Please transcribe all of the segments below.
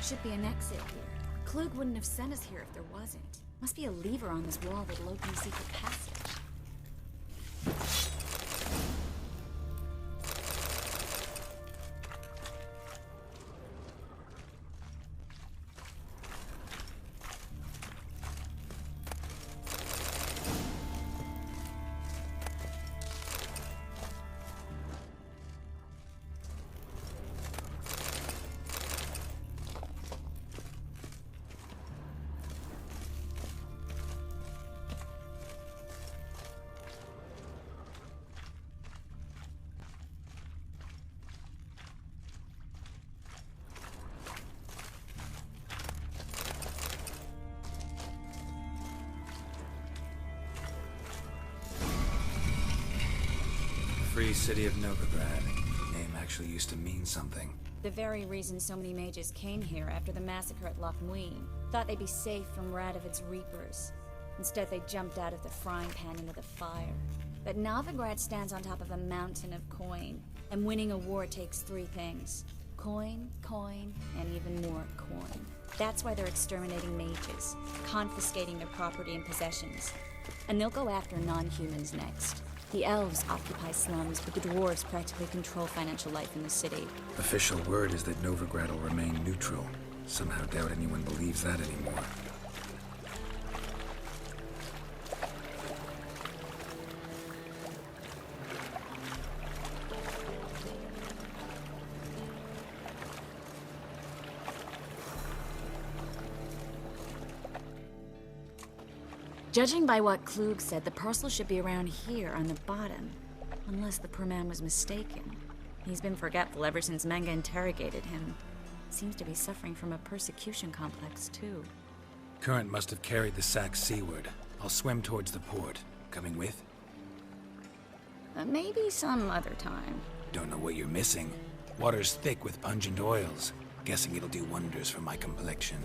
Should be an exit here. Klug wouldn't have sent us here if there wasn't. Must be a lever on this wall that'll open the secret passage. Free city of Novigrad. The name actually used to mean something. The very reason so many mages came here after the massacre at Loch Muin. Thought they'd be safe from Radovid's reapers. Instead, they jumped out of the frying pan into the fire. But Novigrad stands on top of a mountain of coin. And winning a war takes three things. Coin, coin, and even more coin. That's why they're exterminating mages, confiscating their property and possessions. And they'll go after non-humans next. The elves occupy slums, but the dwarves practically control financial life in the city. Official word is that Novigrad will remain neutral. Somehow doubt anyone believes that anymore. Judging by what Klug said, the parcel should be around here on the bottom. Unless the poor man was mistaken. He's been forgetful ever since Manga interrogated him. Seems to be suffering from a persecution complex, too. Current must have carried the sack seaward. I'll swim towards the port. Coming with? Maybe some other time. Don't know what you're missing. Water's thick with pungent oils. Guessing it'll do wonders for my complexion.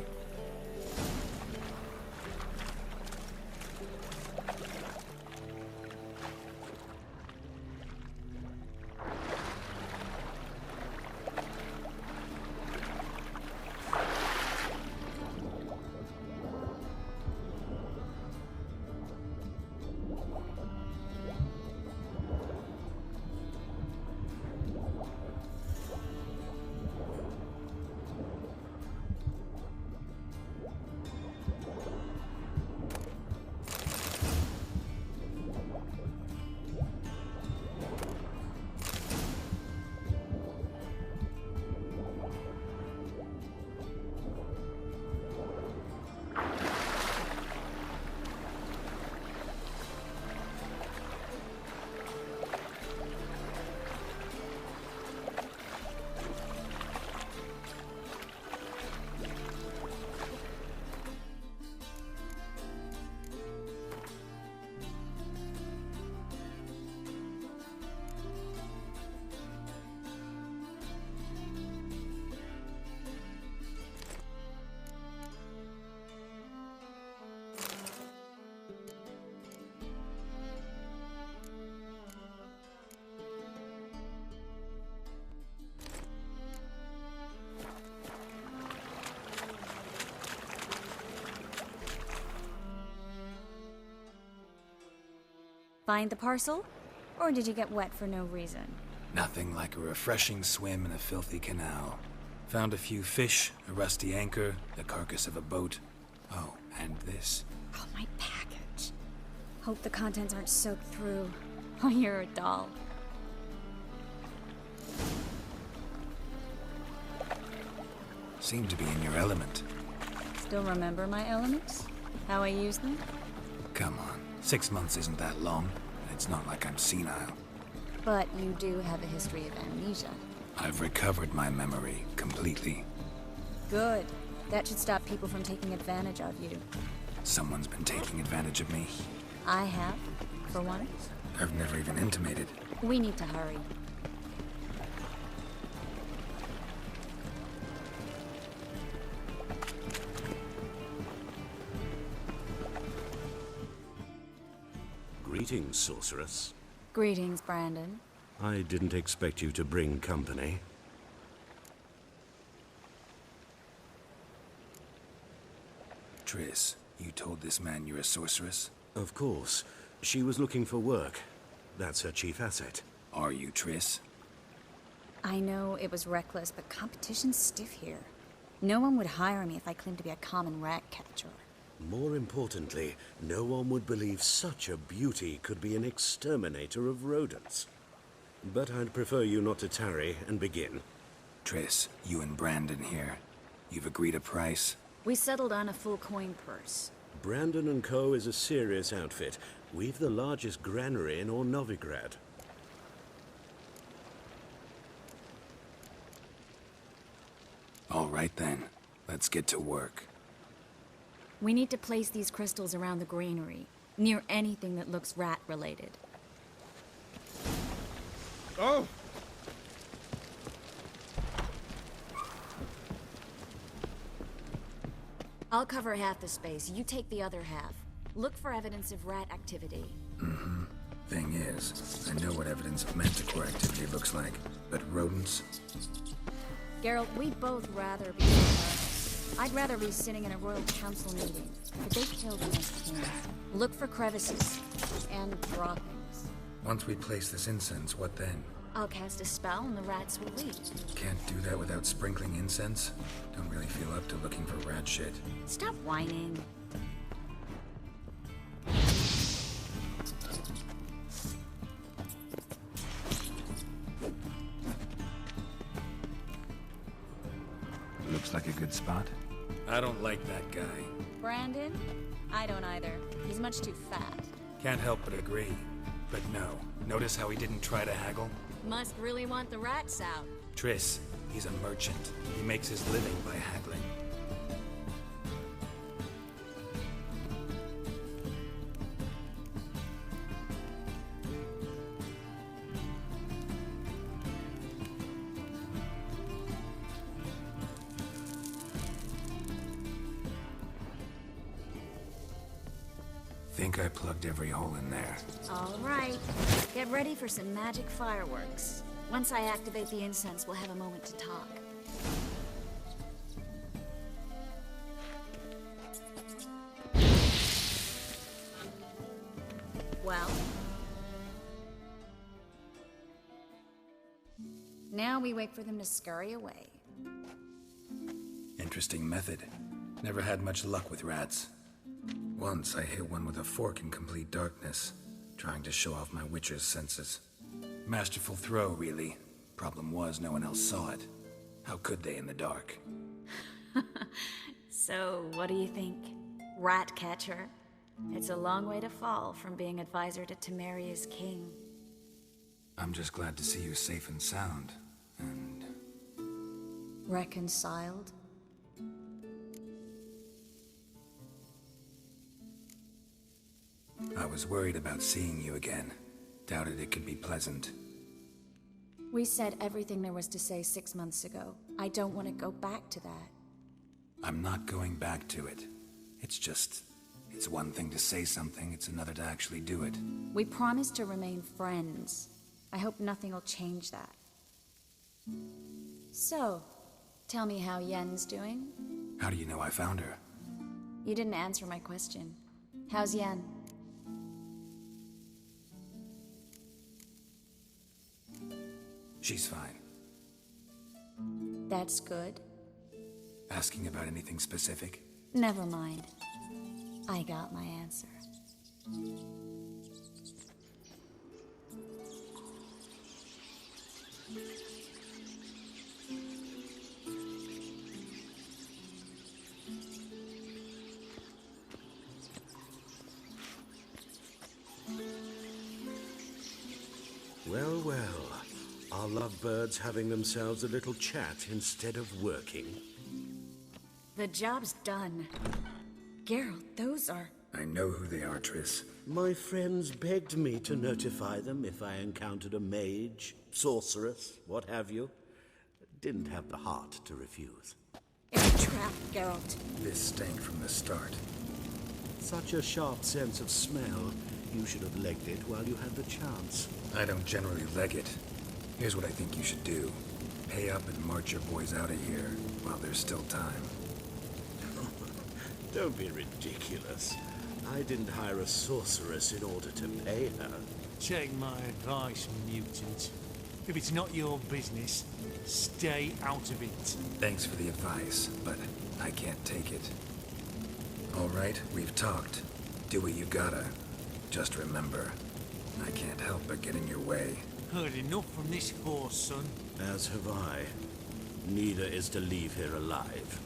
Find the parcel? Or did you get wet for no reason? Nothing like a refreshing swim in a filthy canal. Found a few fish, a rusty anchor, the carcass of a boat. Oh, and this. Oh, my package. Hope the contents aren't soaked through. Oh, you're a doll. Seem to be in your element. Still remember my elements? How I use them? Come on, 6 months isn't that long, and it's not like I'm senile. But you do have a history of amnesia. I've recovered my memory completely. Good. That should stop people from taking advantage of you. Someone's been taking advantage of me. I have, for one. I've never even intimated. We need to hurry. Greetings, sorceress. Greetings, Brandon. I didn't expect you to bring company. Triss, you told this man you're a sorceress? Of course. She was looking for work. That's her chief asset. Are you Triss? I know it was reckless, but competition's stiff here. No one would hire me if I claimed to be a common rat catcher. More importantly, no one would believe such a beauty could be an exterminator of rodents. But I'd prefer you not to tarry and begin. Triss, you and Brandon here. You've agreed a price? We settled on a full coin purse. Brandon and Co. is a serious outfit. We've the largest granary in all Novigrad. All right then. Let's get to work. We need to place these crystals around the granary, near anything that looks rat-related. Oh! I'll cover half the space, you take the other half. Look for evidence of rat activity. Thing is, I know what evidence of manticore activity looks like, but rodents? Geralt, we'd both rather be somewhere. I'd rather be sitting in a royal council meeting, but they killed my king. Look for crevices and droppings. Once we place this incense, what then? I'll cast a spell and the rats will leave. Can't do that without sprinkling incense? Don't really feel up to looking for rat shit. Stop whining. Looks like a good spot. I don't like that guy. Brandon? I don't either. He's much too fat. Can't help but agree. But no, notice how he didn't try to haggle? Must really want the rats out. Triss, he's a merchant. He makes his living by haggling. Think I plugged every hole in there. All right. Get ready for some magic fireworks. Once I activate the incense, we'll have a moment to talk. Well? Now we wait for them to scurry away. Interesting method. Never had much luck with rats. Once I hit one with a fork in complete darkness, trying to show off my witcher's senses. Masterful throw, really. Problem was, no one else saw it. How could they in the dark? So, what do you think? Rat catcher? It's a long way to fall from being advisor to Temeria's king. I'm just glad to see you safe and sound, and... Reconciled? I was worried about seeing you again. Doubted it could be pleasant. We said everything there was to say 6 months ago. I don't want to go back to that. I'm not going back to it. It's one thing to say something, it's another to actually do it. We promised to remain friends. I hope nothing will change that. So, tell me how Yen's doing? How do you know I found her? You didn't answer my question. How's Yen? She's fine. That's good. Asking about anything specific? Never mind. I got my answer. Well, well. Our lovebirds having themselves a little chat instead of working. The job's done. Geralt, those are... I know who they are, Triss. My friends begged me to notify them if I encountered a mage, sorceress, what have you. Didn't have the heart to refuse. It's a trap, Geralt. This stank from the start. Such a sharp sense of smell. You should have legged it while you had the chance. I don't generally leg it. Here's what I think you should do. Pay up and march your boys out of here while there's still time. Don't be ridiculous. I didn't hire a sorceress in order to pay her. Take my advice, mutant. If it's not your business, stay out of it. Thanks for the advice, but I can't take it. All right, we've talked. Do what you gotta. Just remember, I can't help but get in your way. Heard enough from this horse, son. As have I. Neither is to leave here alive.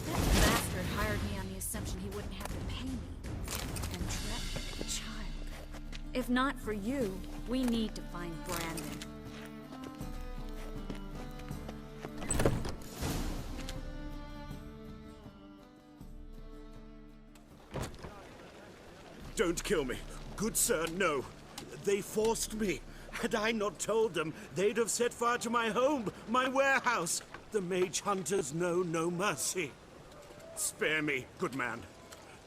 That bastard hired me on the assumption he wouldn't have to pay me. And trapped like a child. If not for you, we need to find Brandon. Don't kill me. Good sir, no. They forced me. Had I not told them, they'd have set fire to my home, my warehouse. The mage hunters know no mercy. Spare me, good man.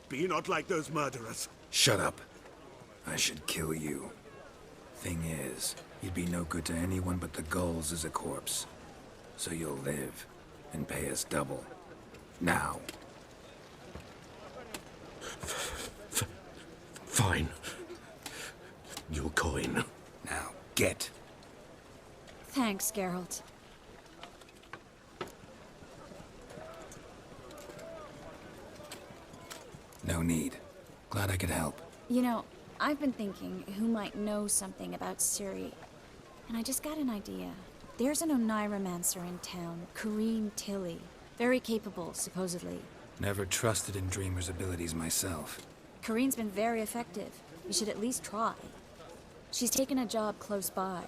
Be not like those murderers. Shut up. I should kill you. Thing is, you'd be no good to anyone but the gulls as a corpse. So you'll live, and pay us double. Now. Fine. Your coin. Now, get. Thanks, Geralt. No need. Glad I could help. You know, I've been thinking who might know something about Ciri. And I just got an idea. There's an Oneiromancer in town, Corrine Tilly. Very capable, supposedly. Never trusted in Dreamer's abilities myself. Corrine's been very effective. You should at least try. She's taken a job close by.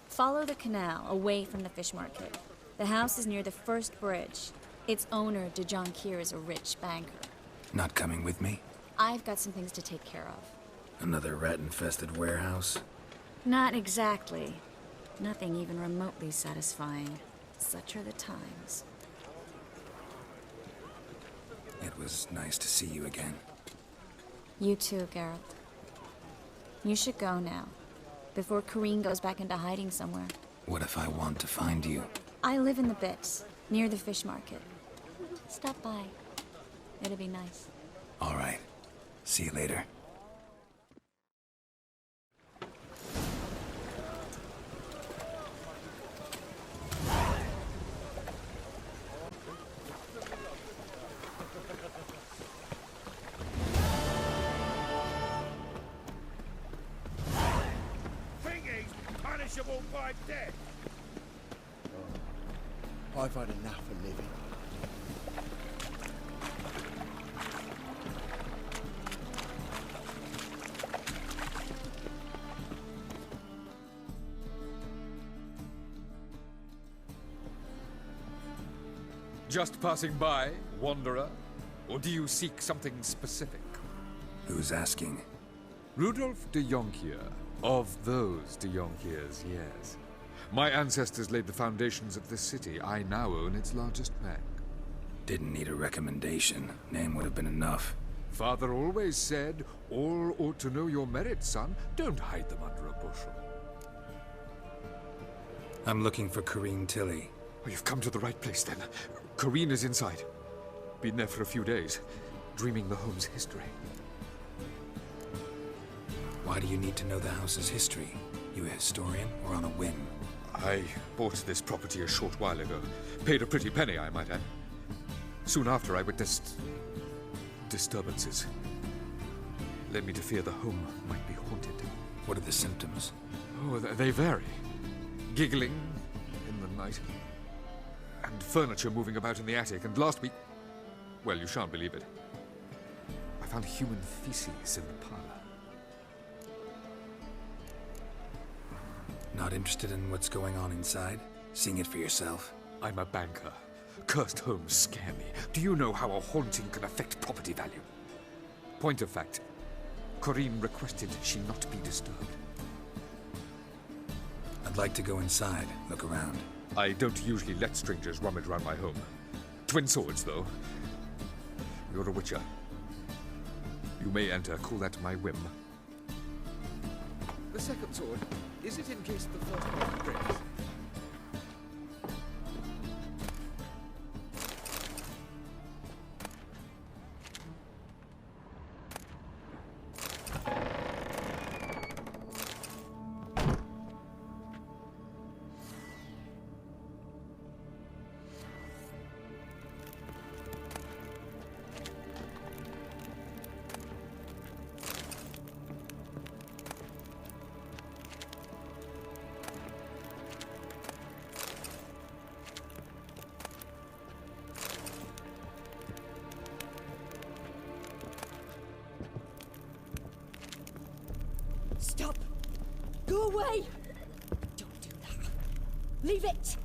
Follow the canal, away from the fish market. The house is near the first bridge. Its owner, de Jonquier, is a rich banker. Not coming with me? I've got some things to take care of. Another rat-infested warehouse? Not exactly. Nothing even remotely satisfying. Such are the times. It was nice to see you again. You too, Geralt. You should go now, before Corrine goes back into hiding somewhere. What if I want to find you? I live in the Bits, near the fish market. Stop by. It'll be nice. All right. See you later. Punishable by death. I've had enough of living. Just passing by, wanderer? Or do you seek something specific? Who's asking? Rudolf de Jonquier. Of those de Jonquiers, yes. My ancestors laid the foundations of this city. I now own its largest bank. Didn't need a recommendation. Name would have been enough. Father always said, all ought to know your merits, son. Don't hide them under a bushel. I'm looking for Corrine Tilly. Oh, you've come to the right place, then. Corrine is inside. Been there for a few days, dreaming the home's history. Why do you need to know the house's history? You a historian or on a whim? I bought this property a short while ago. Paid a pretty penny, I might add. Soon after, I witnessed disturbances. Led me to fear the home might be haunted. What are the symptoms? Oh, they vary. Giggling in the night. And furniture moving about in the attic. And last week... well, you shan't believe it. I found human feces in the parlor. Not interested in what's going on inside? Seeing it for yourself? I'm a banker. Cursed homes scare me. Do you know how a haunting can affect property value? Point of fact, Corrine requested she not be disturbed. I'd like to go inside, look around. I don't usually let strangers rummage around my home. Twin swords, though. You're a witcher. You may enter, call that my whim. The second sword, is it in case the first one breaks? Stop! Go away! Don't do that. Leave it!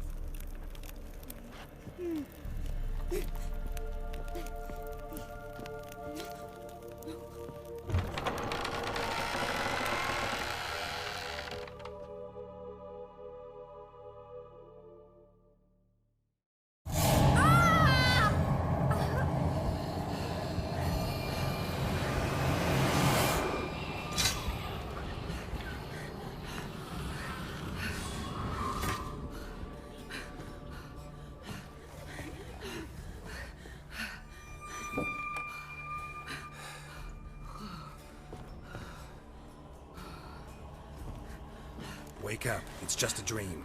Wake up. It's just a dream.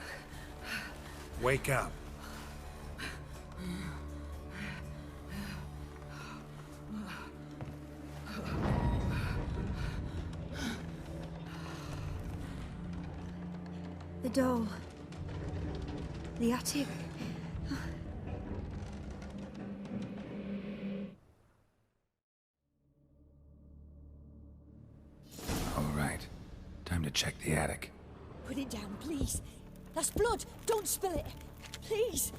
Wake up. The doll. The attic. All right. Time to check the attic. Put it down, please. That's blood. Don't spill it. Please.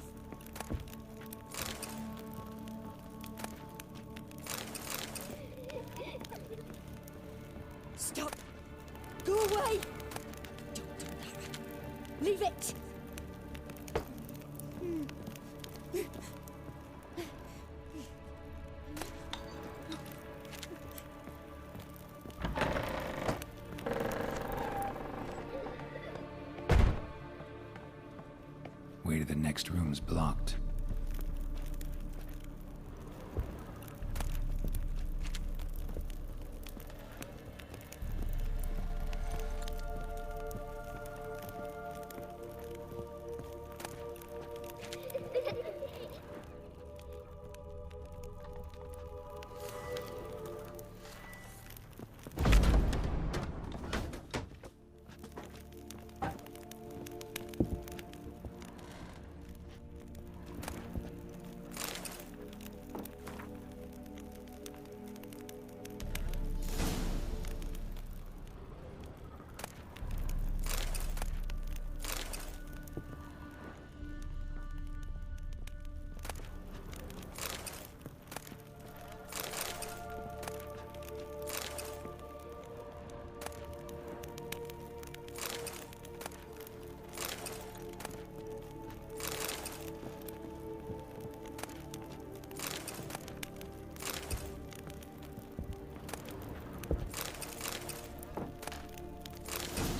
Stop. Go away. Don't do that. Leave it. Way to the next room's blocked.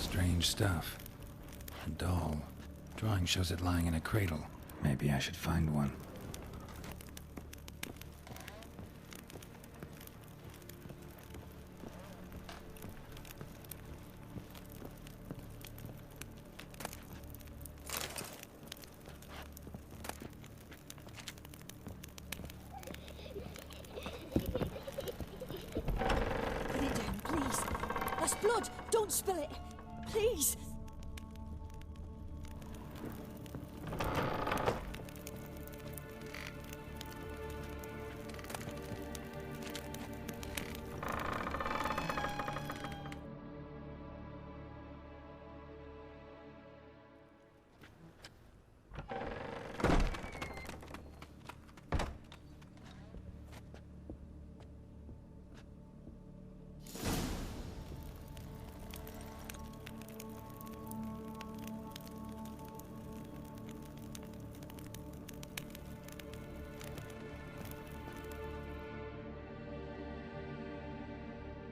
Strange stuff. A doll. Drawing shows it lying in a cradle. Maybe I should find one. Put it down, please. That's blood. Don't spill it. Please.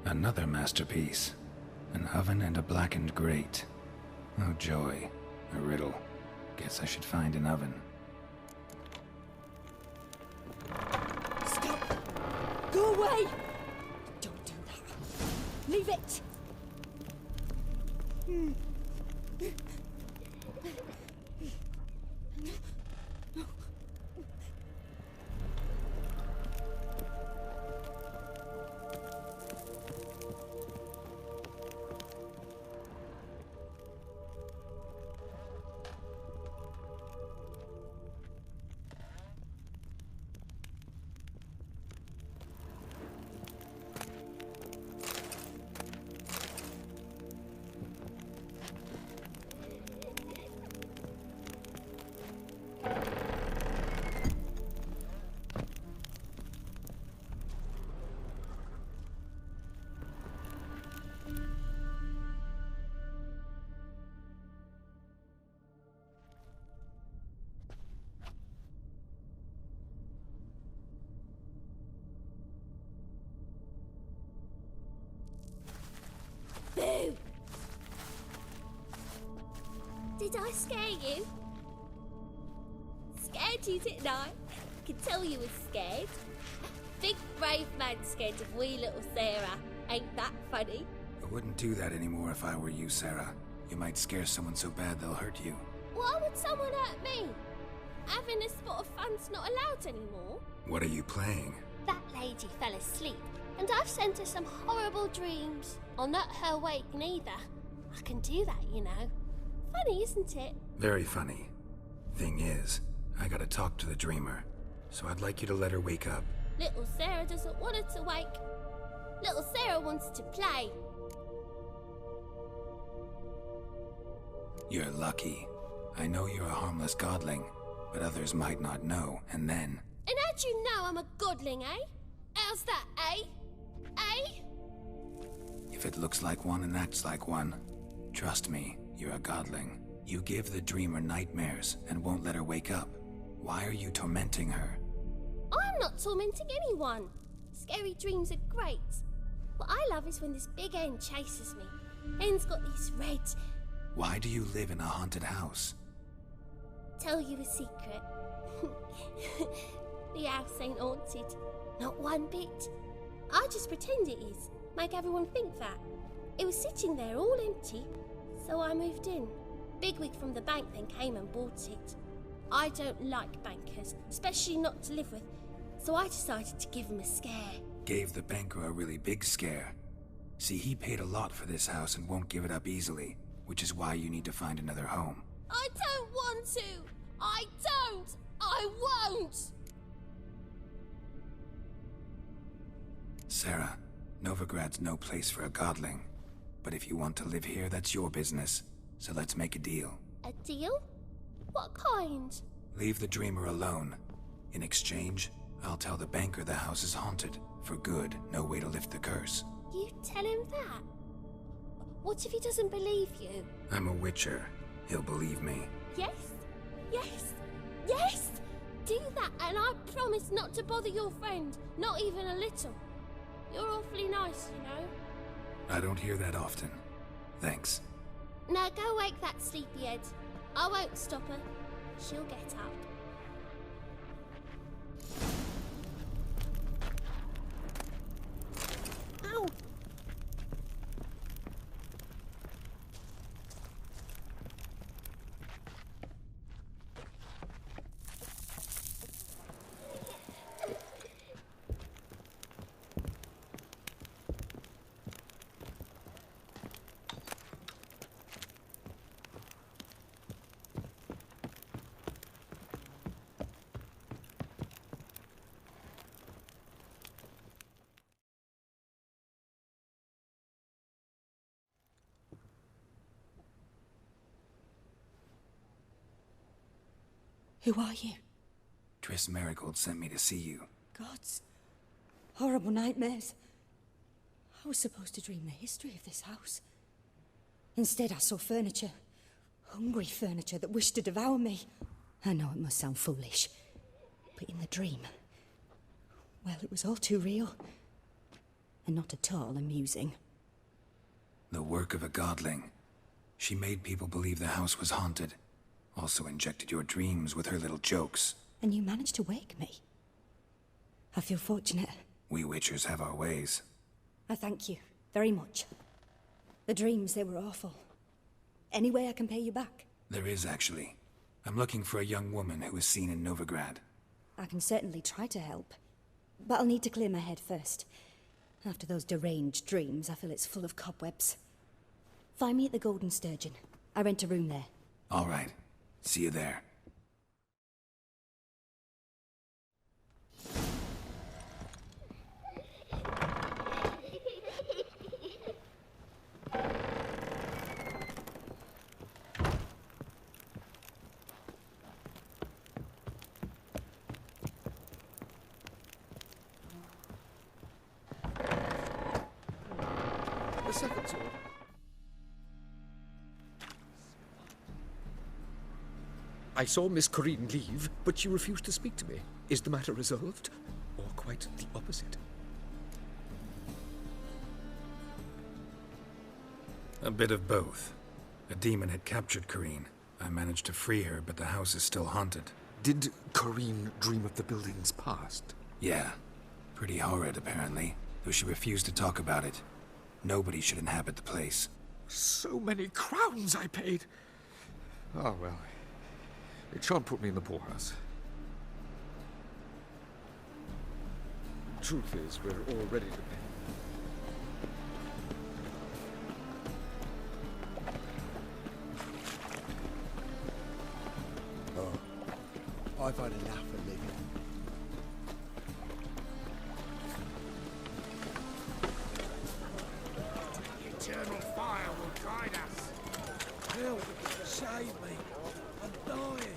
Another masterpiece. An oven and a blackened grate. Oh joy. A riddle. Guess I should find an oven. Stop! Go away! Don't do that. Leave it! Boo! Did I scare you? Scared you, didn't I? Could tell you was scared. Big brave man scared of wee little Sarah. Ain't that funny? I wouldn't do that anymore if I were you, Sarah. You might scare someone so bad they'll hurt you. Why would someone hurt me? Having a spot of fun's not allowed anymore. What are you playing? That lady fell asleep, and I've sent her some horrible dreams. I'll not her wake neither. I can do that, you know. Funny, isn't it? Very funny. Thing is, I gotta talk to the dreamer, so I'd like you to let her wake up. Little Sarah doesn't want her to wake. Little Sarah wants to play. You're lucky. I know you're a harmless godling, but others might not know, and then... And how'd you know I'm a godling, eh? How's that, eh? Eh? If it looks like one and acts like one, trust me, you're a godling. You give the dreamer nightmares and won't let her wake up. Why are you tormenting her? I'm not tormenting anyone. Scary dreams are great. What I love is when this big hen chases me. Hen's got these red... Why do you live in a haunted house? Tell you a secret. The house ain't haunted. Not one bit. I just pretend it is. Make everyone think that. It was sitting there all empty, so I moved in. Bigwig from the bank then came and bought it. I don't like bankers, especially not to live with, so I decided to give him a scare. Gave the banker a really big scare. See, he paid a lot for this house and won't give it up easily, which is why you need to find another home. I don't want to! I don't! I won't! Sarah, Novigrad's no place for a godling. But if you want to live here, that's your business. So let's make a deal. A deal? What kind? Leave the dreamer alone. In exchange, I'll tell the banker the house is haunted. For good, no way to lift the curse. You tell him that? What if he doesn't believe you? I'm a witcher. He'll believe me. Yes? Yes? Yes! Do that and I promise not to bother your friend. Not even a little. You're awfully nice, you know. I don't hear that often. Thanks. Now go wake that sleepyhead. I won't stop her. She'll get up. Ow! Who are you? Triss Marigold sent me to see you. Gods. Horrible nightmares. I was supposed to dream the history of this house. Instead, I saw furniture. Hungry furniture that wished to devour me. I know it must sound foolish, but in the dream, well, it was all too real. and not at all amusing. The work of a godling. She made people believe the house was haunted. Also injected your dreams with her little jokes. And you managed to wake me. I feel fortunate. We Witchers have our ways. I thank you very much. The dreams, they were awful. Any way I can pay you back? There is, actually. I'm looking for a young woman who was seen in Novigrad. I can certainly try to help. But I'll need to clear my head first. After those deranged dreams, I feel it's full of cobwebs. Find me at the Golden Sturgeon. I rent a room there. All right. See you there. The second sword. I saw Miss Corinne leave, but she refused to speak to me. Is the matter resolved? Or quite the opposite? A bit of both. A demon had captured Corinne. I managed to free her, but the house is still haunted. Did Corinne dream of the building's past? Yeah. Pretty horrid, apparently. Though she refused to talk about it. Nobody should inhabit the place. So many crowns I paid! Oh, well. It shan't put me in the poorhouse. Truth is, we're all ready to pay. Oh, I've had enough of living. The eternal fire will guide us. Help! Save me! I'm dying!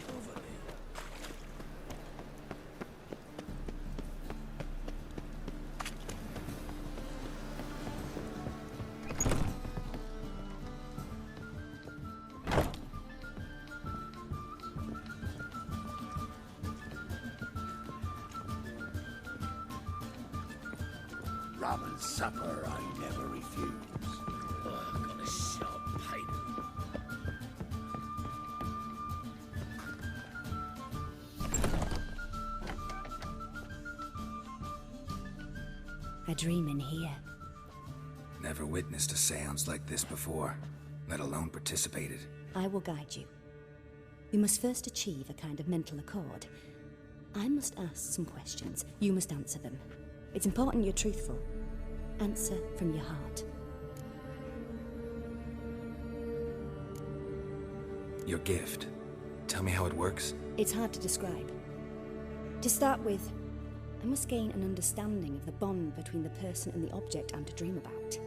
Poverty. Rum and supper I never refuse. Oh, I got a sharp pain. I dream in here. Never witnessed a seance like this before, let alone participated. I will guide you. We must first achieve a kind of mental accord. I must ask some questions. You must answer them. It's important you're truthful. Answer from your heart. Your gift. Tell me how it works. It's hard to describe. To start with, I must gain an understanding of the bond between the person and the object I'm to dream about.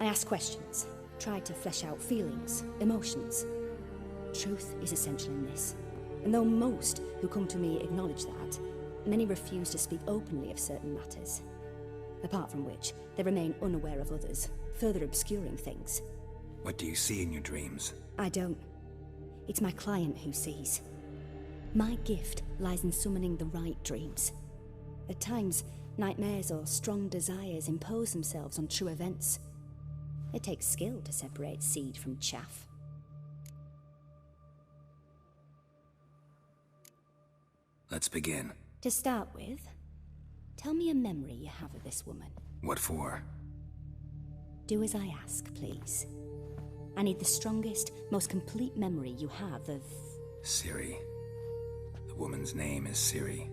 I ask questions, try to flesh out feelings, emotions. Truth is essential in this. And though most who come to me acknowledge that, many refuse to speak openly of certain matters. Apart from which, they remain unaware of others, further obscuring things. What do you see in your dreams? I don't. It's my client who sees. My gift lies in summoning the right dreams. At times, nightmares or strong desires impose themselves on true events. It takes skill to separate seed from chaff. Let's begin. To start with, tell me a memory you have of this woman. What for? Do as I ask, please. I need the strongest, most complete memory you have of... Ciri. The woman's name is Ciri.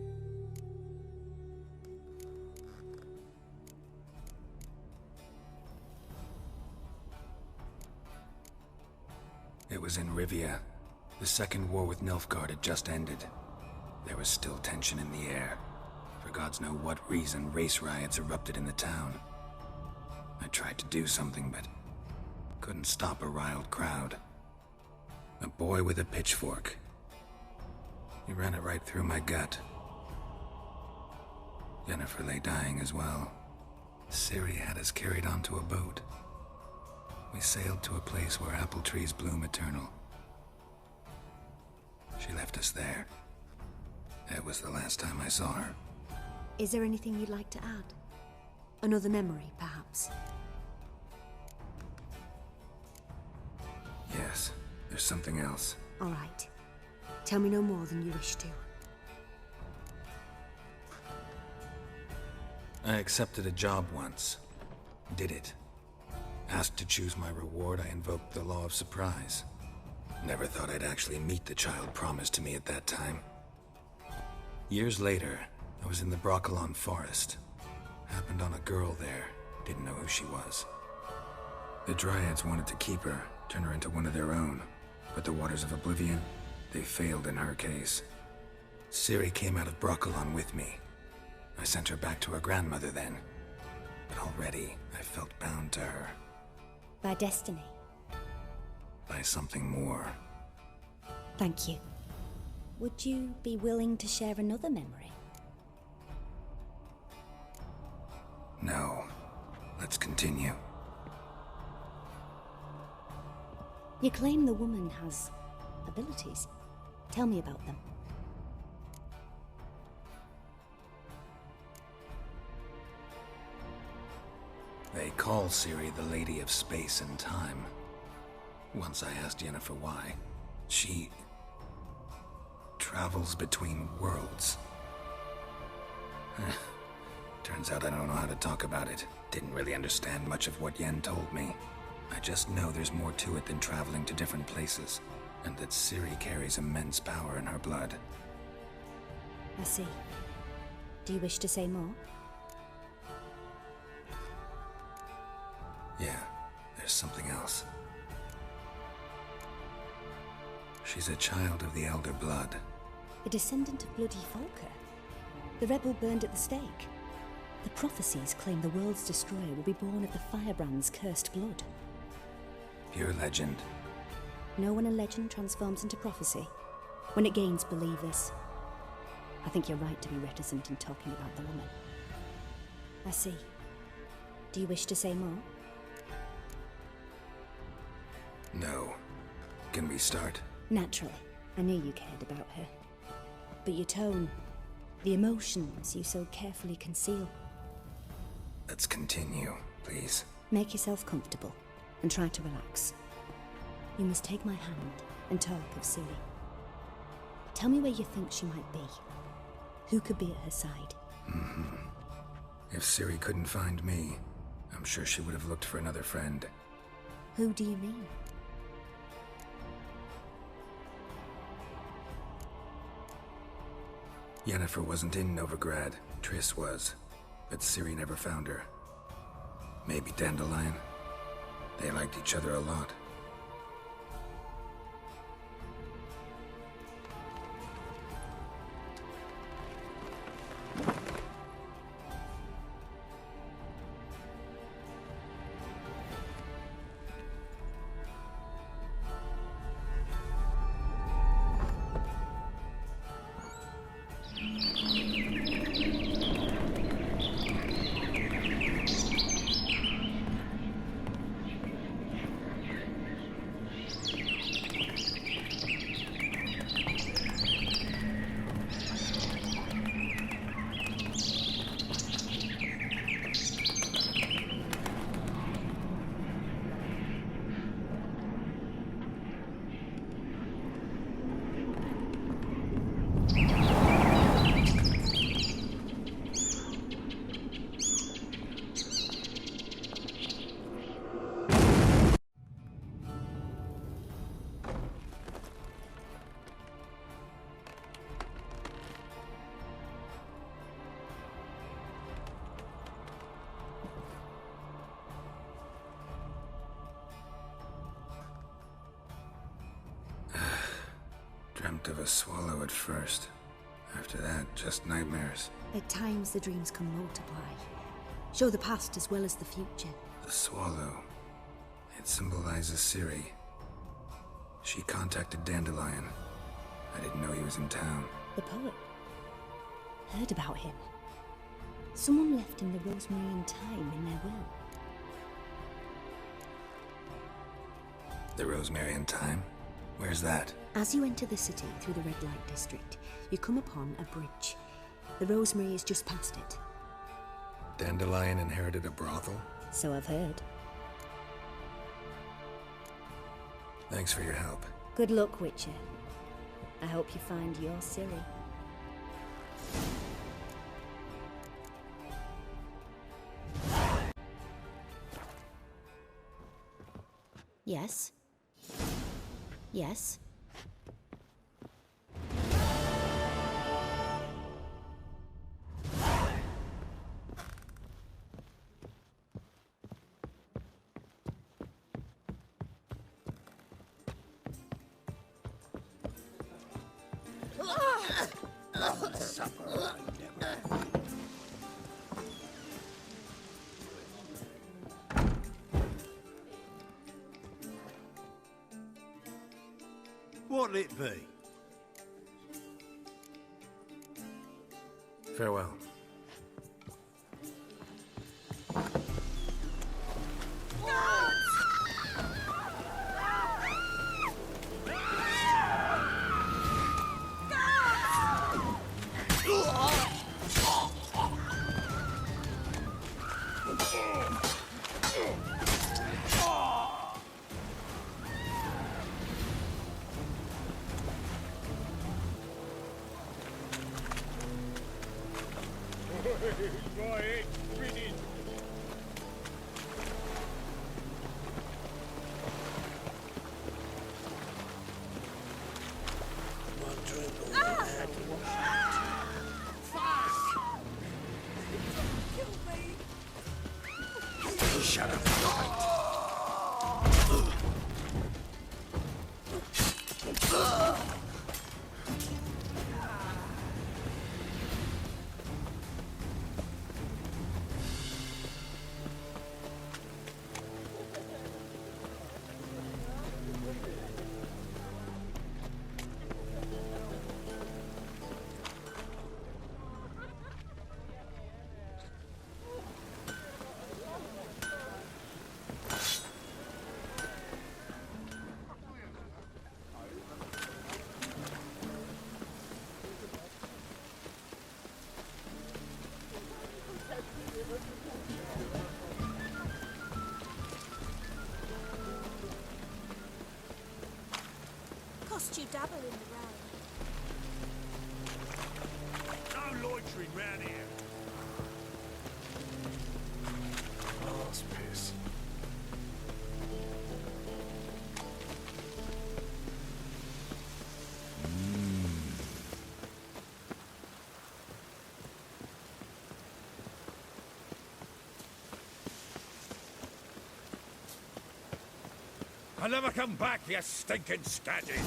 It was in Rivia. The second war with Nilfgaard had just ended. There was still tension in the air. For gods know what reason, race riots erupted in the town. I tried to do something, but couldn't stop a riled crowd. A boy with a pitchfork. He ran it right through my gut. Jennifer lay dying as well. Ciri had us carried onto a boat. We sailed to a place where apple trees bloom eternal. She left us there. That was the last time I saw her. Is there anything you'd like to add? Another memory, perhaps? Yes, there's something else. All right. Tell me no more than you wish to. I accepted a job once. Did it. Asked to choose my reward, I invoked the law of surprise. Never thought I'd actually meet the child promised to me at that time. Years later, I was in the Broccolon forest. Happened on a girl there. Didn't know who she was. The Dryads wanted to keep her, turn her into one of their own. But the Waters of Oblivion, they failed in her case. Ciri came out of Broccolon with me. I sent her back to her grandmother then. But already, I felt bound to her. By destiny. By something more. Thank you. Would you be willing to share another memory? No. Let's continue. You claim the woman has abilities. Tell me about them. They call Ciri the Lady of Space and Time. Once I asked Yennefer why. She travels between worlds. Turns out I don't know how to talk about it. Didn't really understand much of what Yen told me. I just know there's more to it than traveling to different places, and that Ciri carries immense power in her blood. I see. Do you wish to say more? Yeah, there's something else. She's a child of the Elder Blood. A descendant of bloody Volker. The rebel burned at the stake. The prophecies claim the world's destroyer will be born of the Firebrand's cursed blood. Pure legend. Know when a legend transforms into prophecy? When it gains believers. I think you're right to be reticent in talking about the woman. I see. Do you wish to say more? No. Can we start? Naturally. I knew you cared about her. But your tone, the emotions you so carefully conceal. Let's continue, please. Make yourself comfortable and try to relax. You must take my hand and talk of Ciri. Tell me where you think she might be. Who could be at her side? If Ciri couldn't find me, I'm sure she would have looked for another friend. Who do you mean? Yennefer wasn't in Novigrad. Triss was. But Ciri never found her. Maybe Dandelion. They liked each other a lot. Dreamt of a swallow at first. After that, just nightmares. At times the dreams can multiply. Show the past as well as the future. The swallow. It symbolizes Ciri. She contacted Dandelion. I didn't know he was in town. The poet. Heard about him. Someone left him the rosemary and thyme in their will. The Rosemary and Thyme? Where's that? As you enter the city through the red light district, you come upon a bridge. The rosemary is just past it. Dandelion inherited a brothel? So I've heard. Thanks for your help. Good luck, Witcher. I hope you find your Ciri. Yes? Yes? What'll it be? Farewell. Shut up. You dabble in the rain. No loitering round here. Oh, that's piss. I'll never come back, you stinking scadges.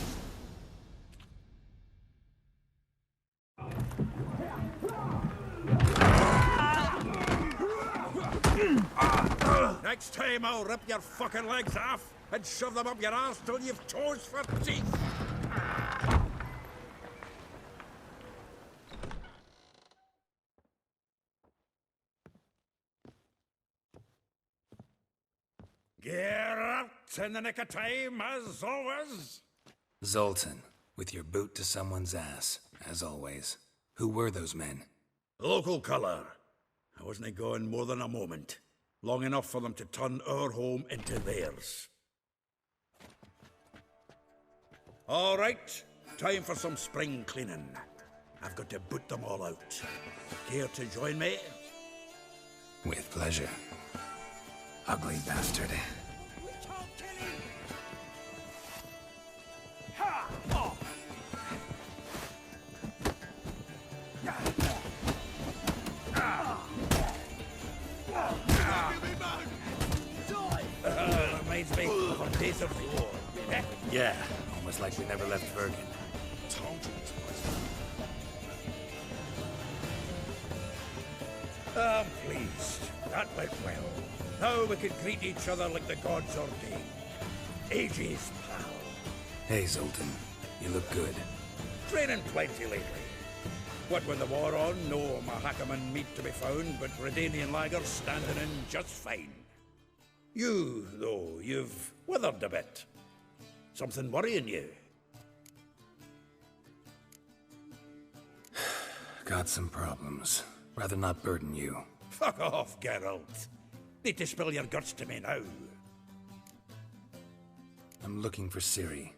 Next time I'll rip your fucking legs off and shove them up your arse till you've toes for teeth. Geralt in the nick of time, as always. Zoltan, with your boot to someone's ass, as always. Who were those men? Local colour. I wasn't gone more than a moment. Long enough for them to turn our home into theirs. All right, time for some spring cleaning. I've got to boot them all out. Care to join me? With pleasure. Ugly bastard. Reminds me of days of war. Yeah, almost like we never left Bergen. I'm pleased. That went well. Now we can greet each other like the gods ordained. Ages, pal. Hey, Zoltan. You look good. Training plenty lately. What with the war on, no Mahakaman meat to be found, but Redanian lagers standing in just fine. You, though, you've withered a bit. Something worrying you? Got some problems. Rather not burden you. Fuck off, Geralt. Need to spill your guts to me now. I'm looking for Ciri.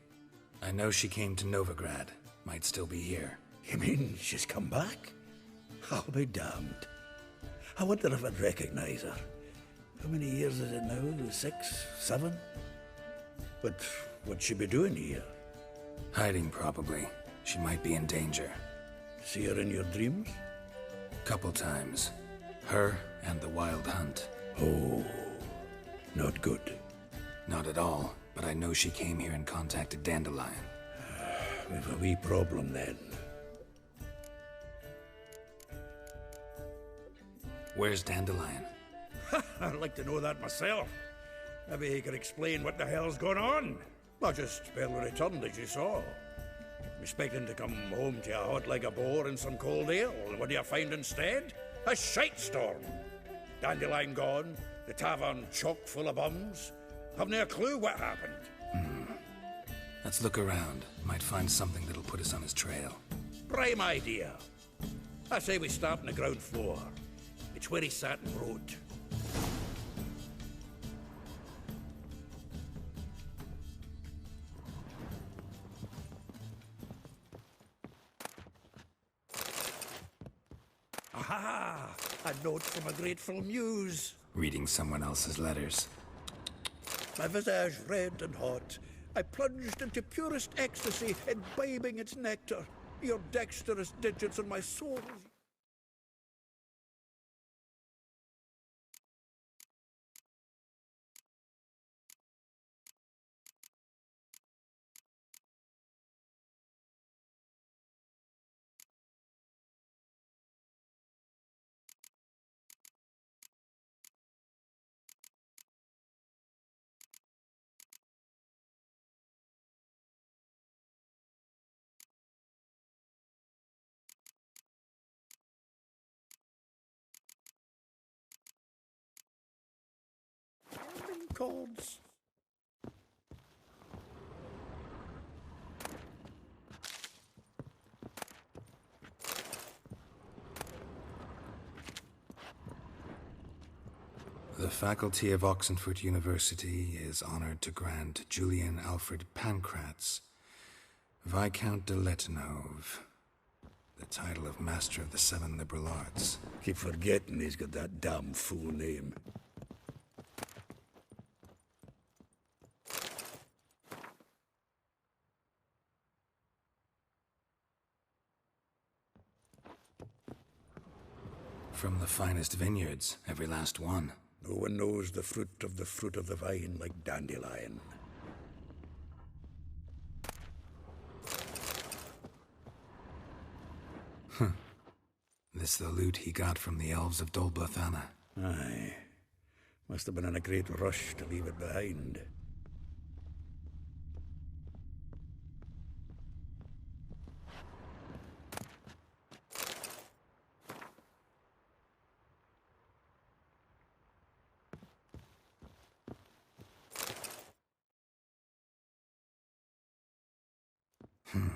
I know she came to Novigrad. Might still be here. You mean she's come back? I'll be damned. I wonder if I'd recognize her. How many years is it now? 6? 7? But what'd she be doing here? Hiding, probably. She might be in danger. See her in your dreams? Couple times. Her and the Wild Hunt. Oh, not good. Not at all, but I know she came here and contacted Dandelion. We've a wee problem then. Where's Dandelion? I'd like to know that myself. Maybe he could explain what the hell's going on. Not just barely returned, as you saw. Expecting to come home to a hot like a boar and some cold ale. What do you find instead? A shite storm. Dandelion gone, the tavern chock full of bums. Haven't a clue what happened. Let's look around. Might find something that'll put us on his trail. Prime idea. I say we start on the ground floor. It's where he sat and wrote. Aha! A note from a grateful muse. Reading someone else's letters. My visage red and hot, I plunged into purest ecstasy, imbibing its nectar. Your dexterous digits on my soul. Chords. The faculty of Oxenford University is honored to grant Julian Alfred Pancratz, Viscount de Letenhove, the title of Master of the Seven Liberal Arts. Keep forgetting he's got that damn fool name. From the finest vineyards, every last one. No one knows the fruit of the vine like Dandelion. This the loot he got from the elves of Dol Blathanna. Aye. Must have been in a great rush to leave it behind. Hmm.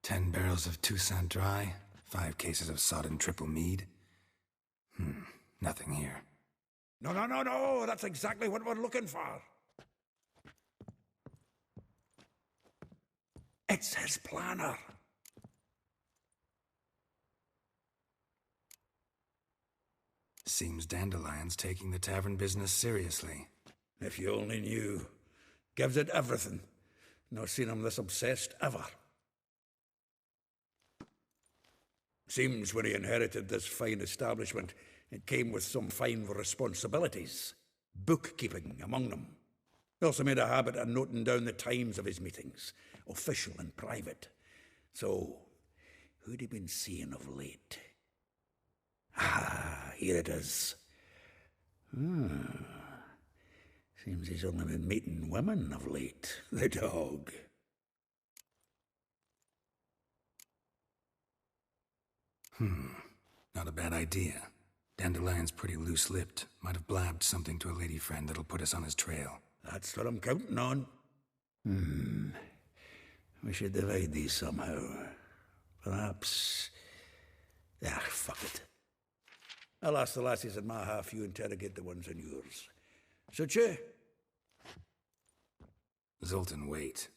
10 barrels of Toussaint Dry, 5 cases of sodden triple mead. Nothing here. No, that's exactly what we're looking for. It's his planner. Seems Dandelion's taking the tavern business seriously. If you only knew. Gives it everything. Not seen him this obsessed ever. Seems when he inherited this fine establishment, it came with some fine responsibilities. Bookkeeping among them. He also made a habit of noting down the times of his meetings, official and private. So, who'd he been seeing of late? Ah, here it is. Seems he's only been meeting women of late. The dog. Not a bad idea. Dandelion's pretty loose-lipped. Might have blabbed something to a lady friend that'll put us on his trail. That's what I'm counting on. We should divide these somehow. Perhaps... fuck it. I'll ask the lassies in my half, you interrogate the ones in yours. Suit you? Zoltan, wait.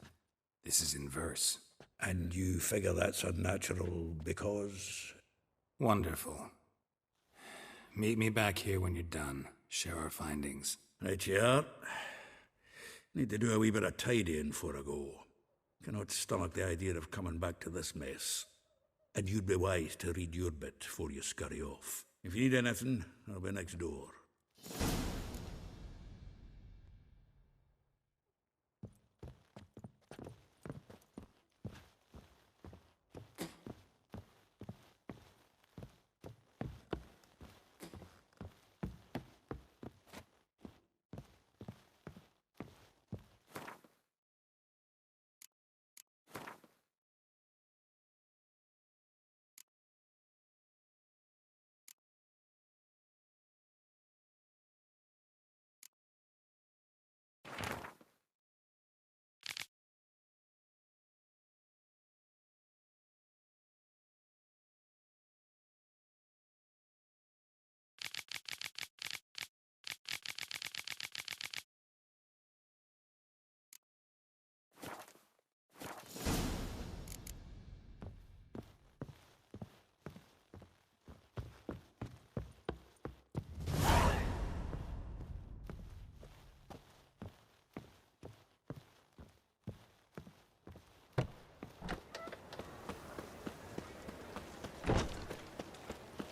This is in verse. And you figure that's unnatural because... Wonderful. Meet me back here when you're done. Share our findings. Right you are. Need to do a wee bit of tidying before I go. Cannot stomach the idea of coming back to this mess. And you'd be wise to read your bit before you scurry off. If you need anything, I'll be next door.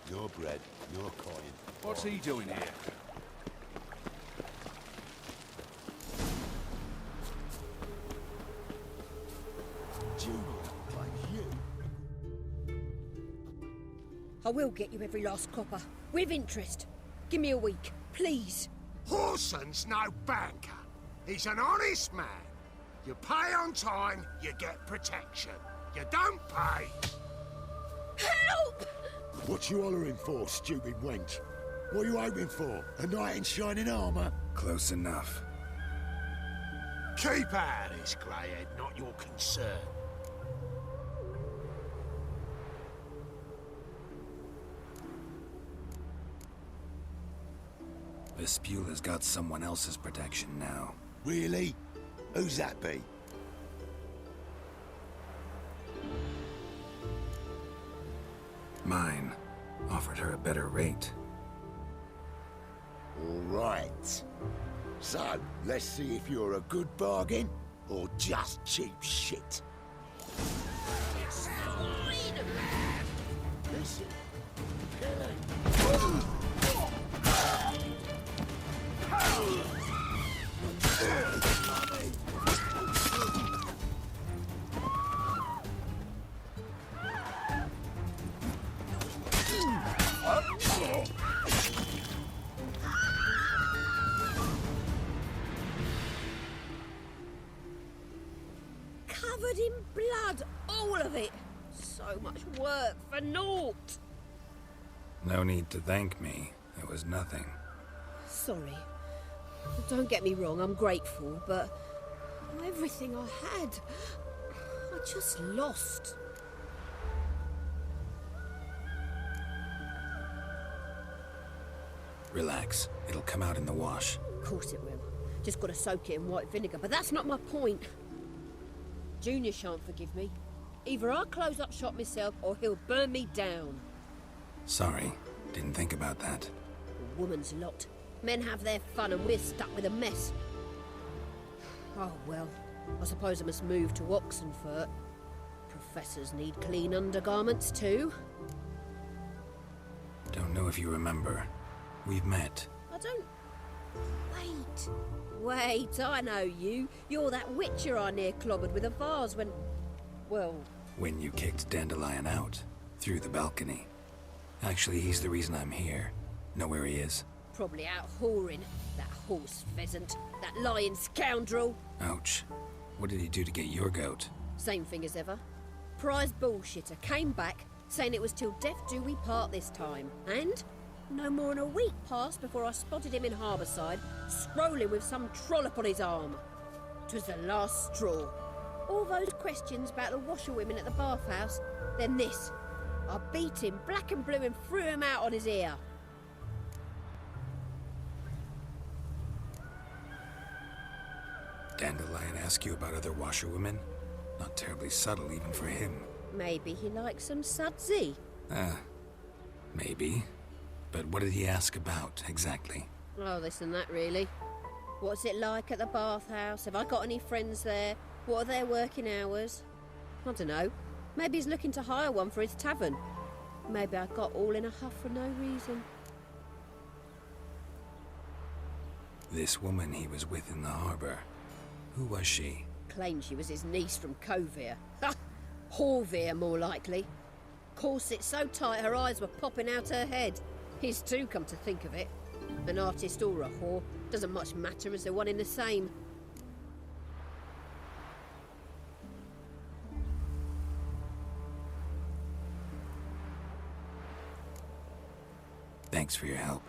Your bread, your coin. What's he doing here? Junior, like you. I will get you every last copper, with interest. Give me a week, please. Horson's no banker. He's an honest man. You pay on time, you get protection. You don't pay... Help! What you hollering for, stupid wench? What are you hoping for? A knight in shining armour? Close enough. Keep out of this, greyhead, not your concern. Vespula's got someone else's protection now. Really? Who's that be? Mine. Offered her a better rate. All right. So, let's see if you're a good bargain or just cheap shit. Listen. Covered in blood, all of it. So much work for naught. No need to thank me. It was nothing. Sorry. Don't get me wrong, I'm grateful, but everything I had, I just lost. Relax. It'll come out in the wash. Of course it will. Just gotta soak it in white vinegar, but that's not my point. Junior shan't forgive me. Either I'll close up shop myself or he'll burn me down. Sorry. Didn't think about that. A woman's lot. Men have their fun and we're stuck with a mess. Oh well, I suppose I must move to Oxenfurt. Professors need clean undergarments too. Don't know if you remember. We've met. I don't... Wait, I know you. You're that witcher I near clobbered with a vase when... Well... When you kicked Dandelion out. Through the balcony. Actually, he's the reason I'm here. Know where he is? Probably out whoring. That horse pheasant. That lying scoundrel. Ouch. What did he do to get your goat? Same thing as ever. Prize bullshitter came back, saying it was till death do we part this time. And... no more than a week passed before I spotted him in Harbourside, strolling with some trollop on his arm. 'Twas the last straw. All those questions about the washerwomen at the bathhouse, then this. I beat him black and blue and threw him out on his ear. Dandelion ask you about other washerwomen? Not terribly subtle even for him. Maybe he likes some sudsy. Maybe. But what did he ask about, exactly? Oh, this and that, really. What's it like at the bathhouse? Have I got any friends there? What are their working hours? I don't know. Maybe he's looking to hire one for his tavern. Maybe I got all in a huff for no reason. This woman he was with in the harbor, who was she? Claimed she was his niece from Kovir. Ha! Horvir, more likely. Corset so tight her eyes were popping out her head. His too, come to think of it. An artist or a whore, doesn't much matter as they're one in the same. Thanks for your help.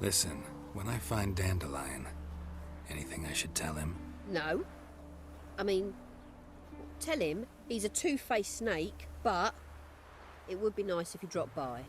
Listen, when I find Dandelion, anything I should tell him? No. I mean, tell him he's a two-faced snake, but it would be nice if he dropped by.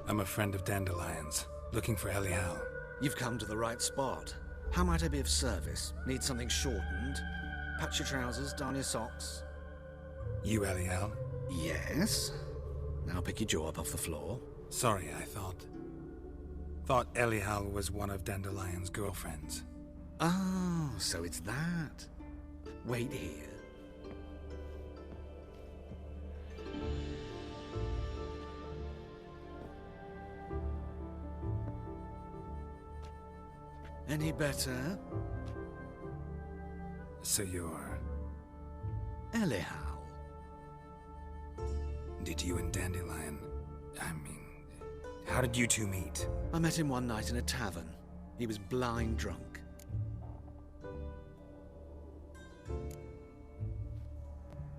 I'm a friend of Dandelion's, looking for Elial. You've come to the right spot. How might I be of service? Need something shortened? Patch your trousers, darn your socks. You Elial? Yes. Now pick your jaw up off the floor. Sorry, I thought Elial was one of Dandelion's girlfriends. Oh, so it's that. Wait here. Any better? So you're... Elial. Did you and Dandelion... how did you two meet? I met him one night in a tavern. He was blind drunk.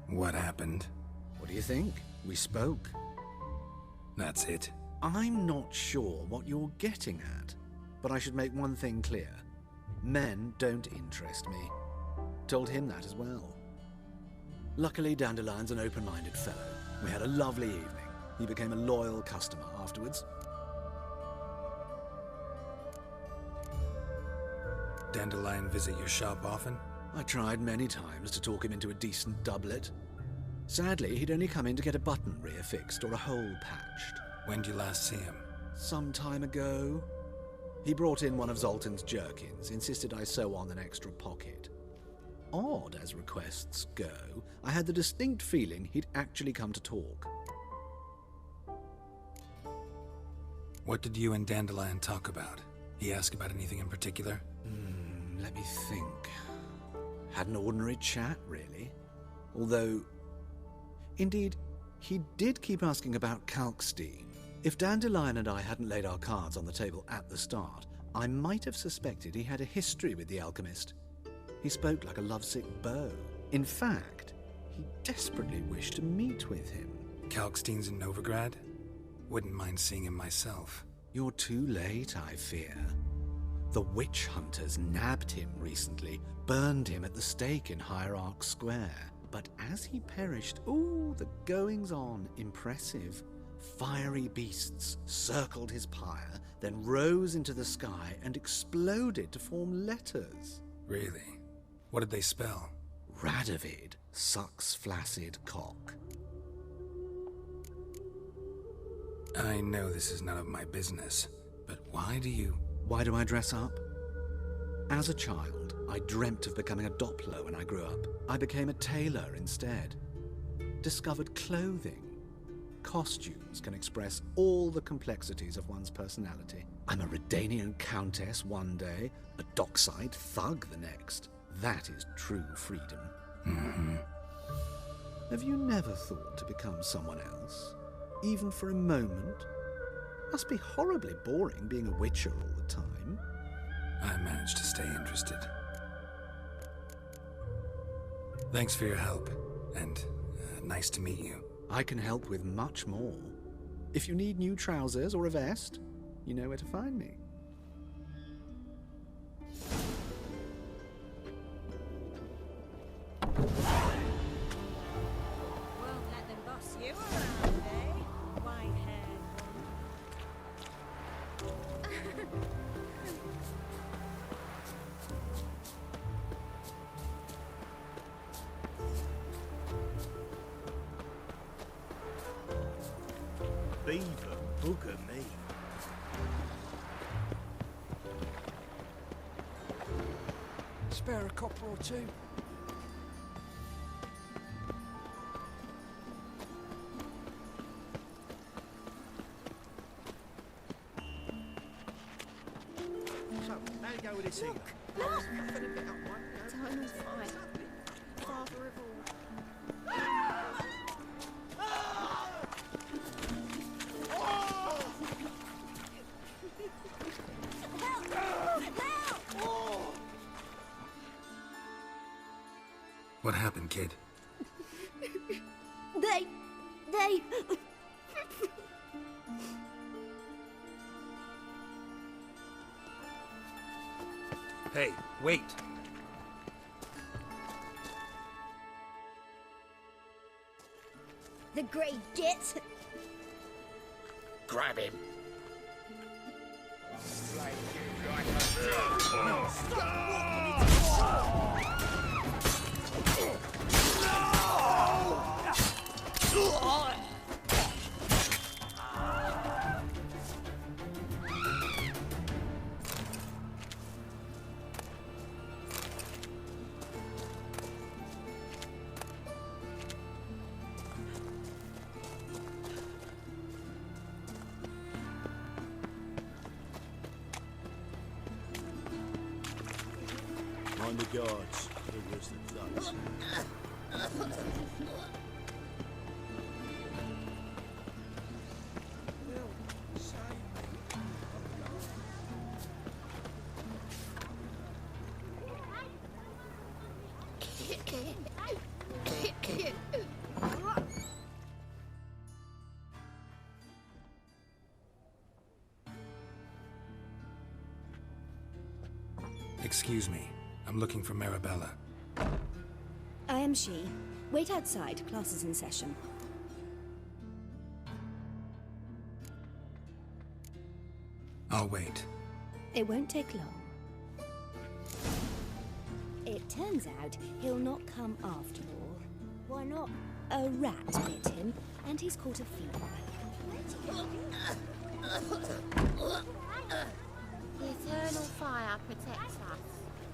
What happened? What do you think? We spoke. That's it? I'm not sure what you're getting at. But I should make one thing clear. Men don't interest me. Told him that as well. Luckily, Dandelion's an open-minded fellow. We had a lovely evening. He became a loyal customer afterwards. Dandelion visit your shop often? I tried many times to talk him into a decent doublet. Sadly, he'd only come in to get a button reaffixed or a hole patched. When did you last see him? Some time ago. He brought in one of Zoltan's jerkins, insisted I sew on an extra pocket. Odd as requests go, I had the distinct feeling he'd actually come to talk. What did you and Dandelion talk about? He asked about anything in particular? Let me think. Had an ordinary chat, really. Although, indeed, he did keep asking about Kalkstein. If Dandelion and I hadn't laid our cards on the table at the start, I might have suspected he had a history with the alchemist. He spoke like a lovesick beau. In fact, he desperately wished to meet with him. Kalkstein's in Novigrad? Wouldn't mind seeing him myself. You're too late, I fear. The witch hunters nabbed him recently, burned him at the stake in Hierarch Square. But as he perished, the goings-on, impressive. Fiery beasts circled his pyre, then rose into the sky and exploded to form letters. Really? What did they spell? Radovid sucks flaccid cock. I know this is none of my business, but why do I dress up? As a child, I dreamt of becoming a Doppler when I grew up. I became a tailor instead. Discovered clothing. Costumes can express all the complexities of one's personality. I'm a Redanian countess one day, a dockside thug the next. That is true freedom. Mm-hmm. Have you never thought to become someone else? Even for a moment? Must be horribly boring being a witcher all the time. I managed to stay interested. Thanks for your help, and nice to meet you. I can help with much more. If you need new trousers or a vest, you know where to find me. Won't let them boss you around, eh? White-haired Beaver bugger me. Spare a copper or two. So, how you go with this evening? Eternal fire. Father of all. What happened, kid? They... Hey, wait! The Grey Git. Grab him. Mind the guards. They're worse than ducks. Excuse me. I'm looking for Marabella. I am she. Wait outside. Class is in session. I'll wait. It won't take long. It turns out he'll not come after all. Why not? A rat bit him, and he's caught a fever. The eternal fire protects us,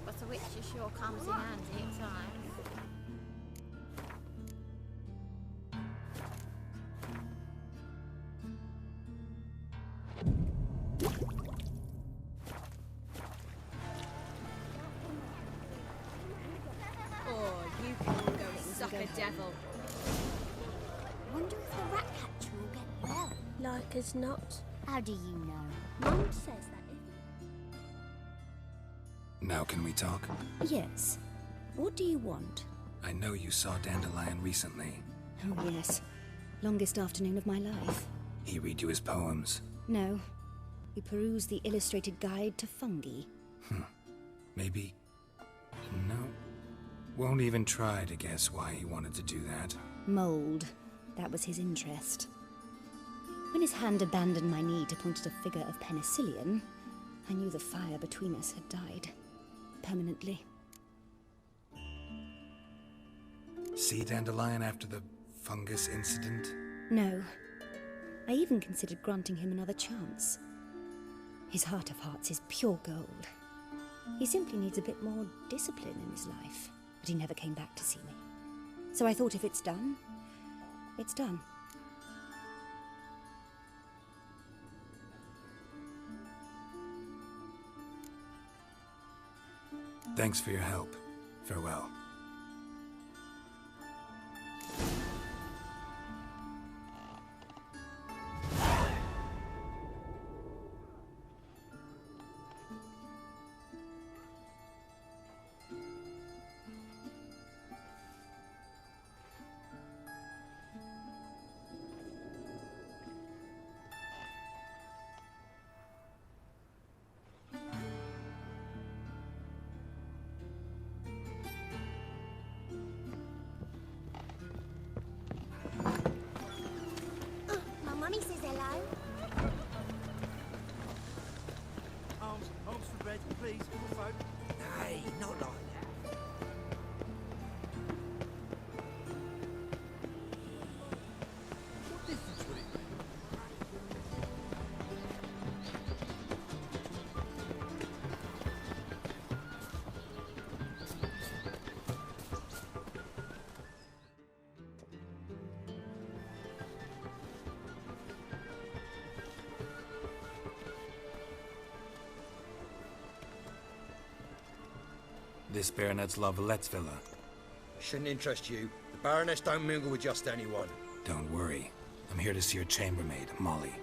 but a witch sure comes in handy at times. Oh, you can all go suck a devil. Wonder if the rat catcher will get well. Like as not. How do you know? Mum says that if... Now can we talk? Yes. What do you want? I know you saw Dandelion recently. Oh, yes. Longest afternoon of my life. He read you his poems. No. He perused the illustrated guide to fungi. Maybe... No. Won't even try to guess why he wanted to do that. Mold. That was his interest. When his hand abandoned my knee to point at a figure of penicillium, I knew the fire between us had died. Permanently. See Dandelion after the fungus incident? No. I even considered granting him another chance. His heart of hearts is pure gold. He simply needs a bit more discipline in his life. But he never came back to see me. So I thought if it's done, it's done. Thanks for your help. Farewell. Mummy says hello. Arms for bread, please, poor folk. Hey, not like that. What difference would it make? This Baronet's Lavalettes villa. Shouldn't interest you. The Baroness don't mingle with just anyone. Don't worry. I'm here to see your chambermaid, Molly.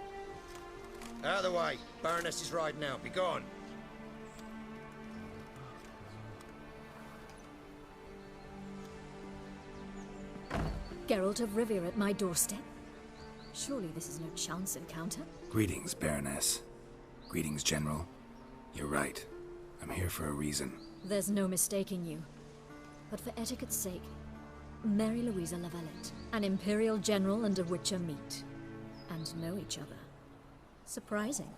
Out of the way. Baroness is riding out. Be gone. Geralt of Rivia at my doorstep? Surely this is no chance encounter? Greetings, Baroness. Greetings, General. You're right. I'm here for a reason. There's no mistaking you. But for etiquette's sake, Mary Louisa Lavalette, an Imperial General and a Witcher meet. And know each other. Surprising.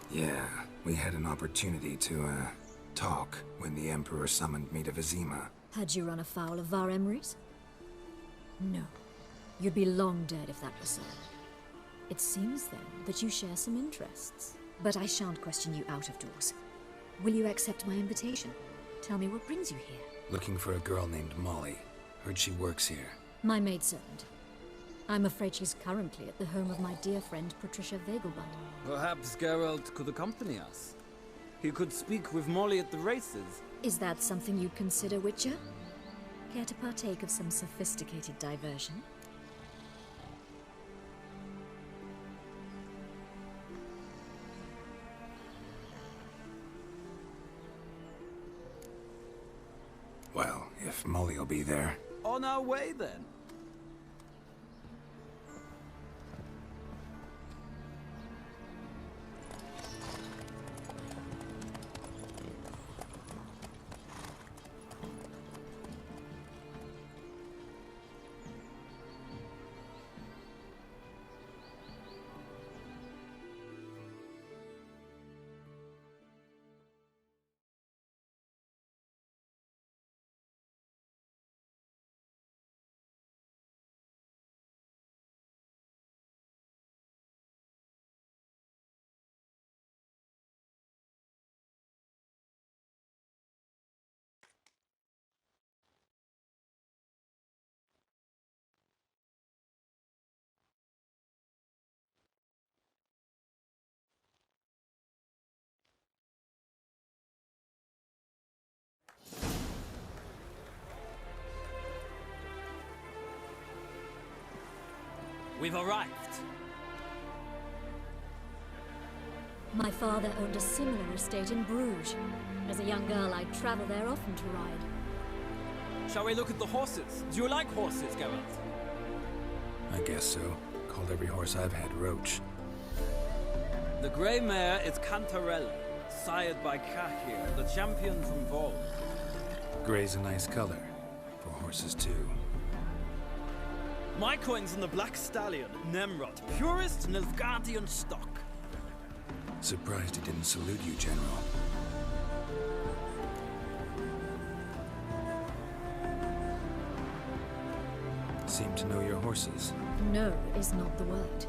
Yeah, we had an opportunity to, talk when the Emperor summoned me to Vizima. Had you run afoul of Var Emrys? No. You'd be long dead if that was so. It seems, then, that you share some interests. But I shan't question you out of doors. Will you accept my invitation? Tell me what brings you here. Looking for a girl named Molly. Heard she works here. My maidservant. I'm afraid she's currently at the home of my dear friend Patricia Vegelbud. Perhaps Geralt could accompany us. He could speak with Molly at the races. Is that something you'd consider, Witcher? Care to partake of some sophisticated diversion? Well, if Molly'll be there. On our way, then. We've arrived. My father owned a similar estate in Bruges. As a young girl, I'd travel there often to ride. Shall we look at the horses? Do you like horses, Geralt? I guess so. Called every horse I've had Roach. The grey mare is Cantarella, sired by Cahir, the champion from Vol. Grey's a nice color. For horses, too. My coin's on the Black Stallion, Nemrod, purest Nilfgaardian stock. Surprised he didn't salute you, General. Seem to know your horses. No is not the word.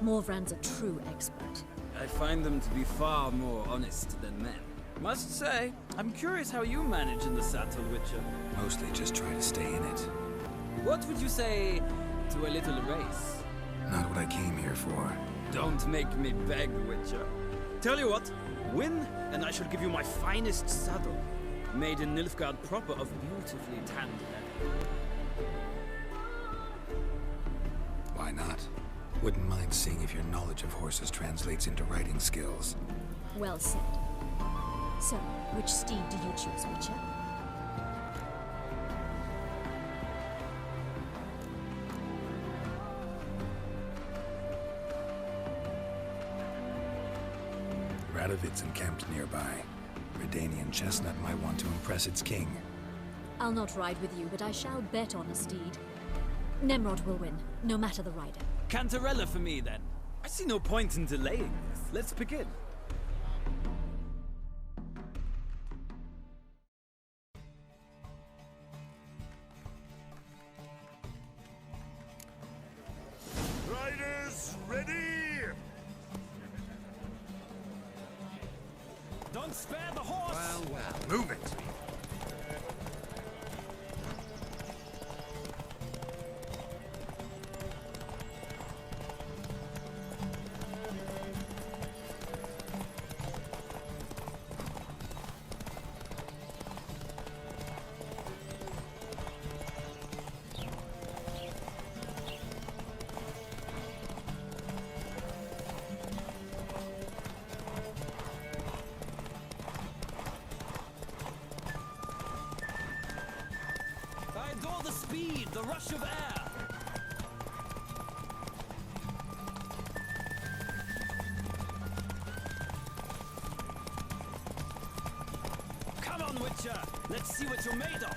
Morvran's a true expert. I find them to be far more honest than men. Must say, I'm curious how you manage in the saddle, Witcher. Mostly just try to stay in it. What would you say to a little race? Not what I came here for. Don't make me beg, Witcher. Tell you what, win, and I shall give you my finest saddle, made in Nilfgaard proper of beautifully tanned leather. Why not? Wouldn't mind seeing if your knowledge of horses translates into riding skills. Well said. So, which steed do you choose, Witcher? Radovid's encamped nearby. Redanian chestnut might want to impress its king. I'll not ride with you, but I shall bet on a steed. Nemrod will win, no matter the rider. Cantarella for me, then. I see no point in delaying this. Let's begin. Riders, ready? Don't spare the horse! Well, move it! I adore the speed, the rush of air. Come on, Witcher. Let's see what you're made of.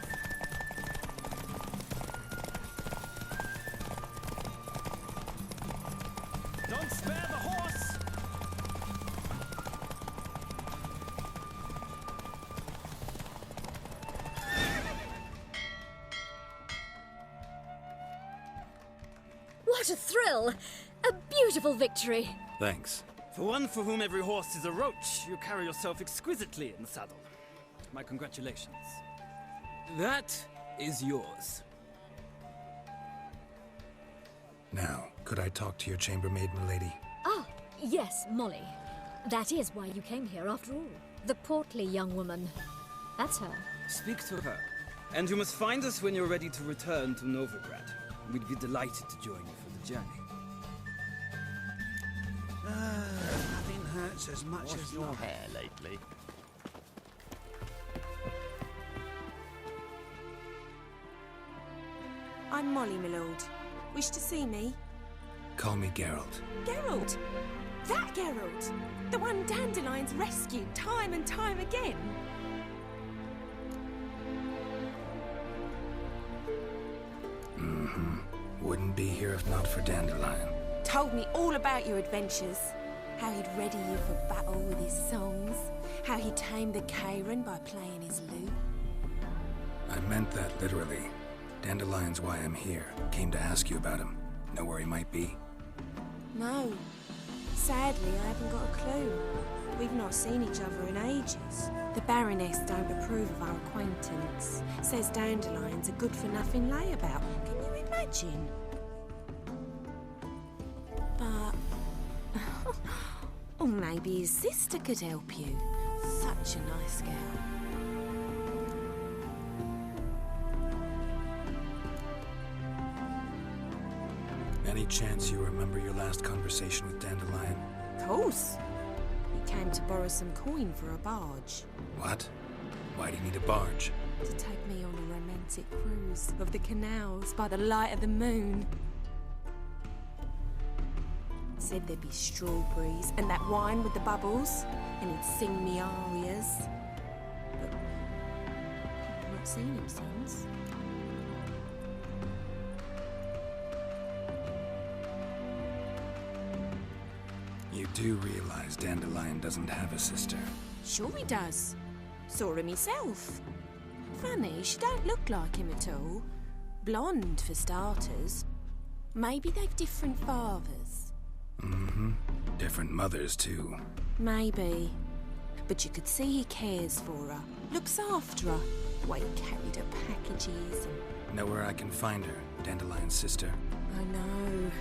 Don't spare the horse. What a thrill! A beautiful victory! Thanks. For one for whom every horse is a roach, you carry yourself exquisitely in the saddle. My congratulations. That is yours. Now, could I talk to your chambermaid, milady? Ah, yes, Molly. That is why you came here after all. The portly young woman. That's her. Speak to her. And you must find us when you're ready to return to Novigrad. We'd be delighted to join you for the journey. Nothing hurts as much as your hair lately. I'm Molly, my lord. Wish to see me? Call me Geralt. Geralt! That Geralt! The one Dandelion's rescued time and time again! Wouldn't be here if not for Dandelion. Told me all about your adventures. How he'd ready you for battle with his songs. How he tamed the Karen by playing his lute. I meant that literally. Dandelion's why I'm here. Came to ask you about him. Know where he might be? No. Sadly, I haven't got a clue. We've not seen each other in ages. The Baroness don't approve of our acquaintance. Says Dandelion's a good-for-nothing layabout. Can you imagine? But... or maybe his sister could help you. Such a nice girl. Any chance you remember your last conversation with Dandelion? Of course. He came to borrow some coin for a barge. What? Why do you need a barge? To take me on a romantic cruise of the canals by the light of the moon. Said there'd be strawberries and that wine with the bubbles, and he'd sing me arias. But I've not seen him since. You do realize Dandelion doesn't have a sister. Sure he does. Saw him himself. Funny, she don't look like him at all. Blonde, for starters. Maybe they've different fathers. Different mothers, too. Maybe. But you could see he cares for her. Looks after her. The way he carried her packages and... Know where I can find her, Dandelion's sister? I know.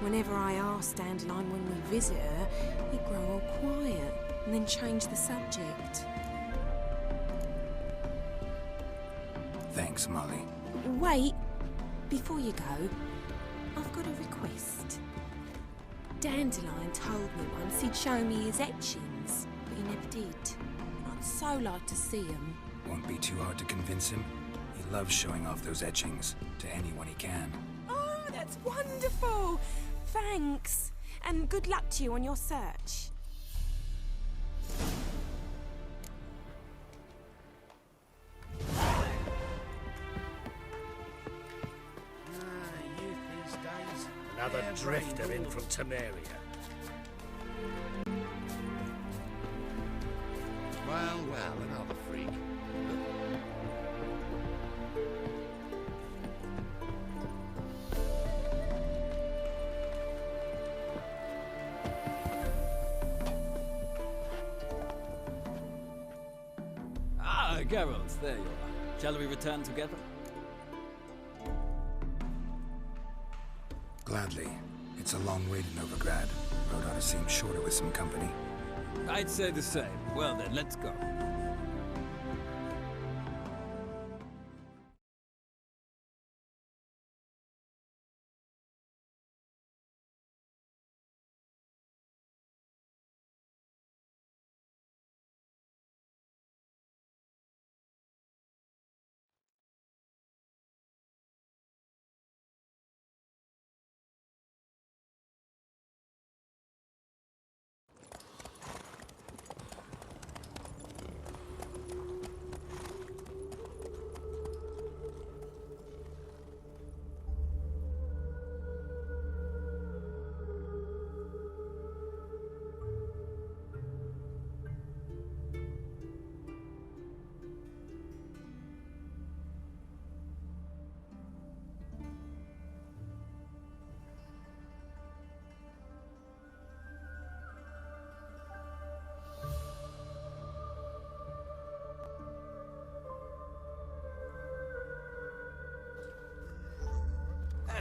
Whenever I ask Dandelion when we visit her, he'd grow all quiet and then change the subject. Thanks, Molly. Wait, before you go, I've got a request. Dandelion told me once he'd show me his etchings, but he never did. I'd so like to see them. Won't be too hard to convince him. He loves showing off those etchings to anyone he can. Oh, that's wonderful! Thanks, and good luck to you on your search. Another drifter in from Temeria. Well, well, another freak. Ah, Geralt, there you are. Shall we return together? Gladly. It's a long way to Novigrad. Road ought to seem shorter with some company. I'd say the same. Well then, let's go.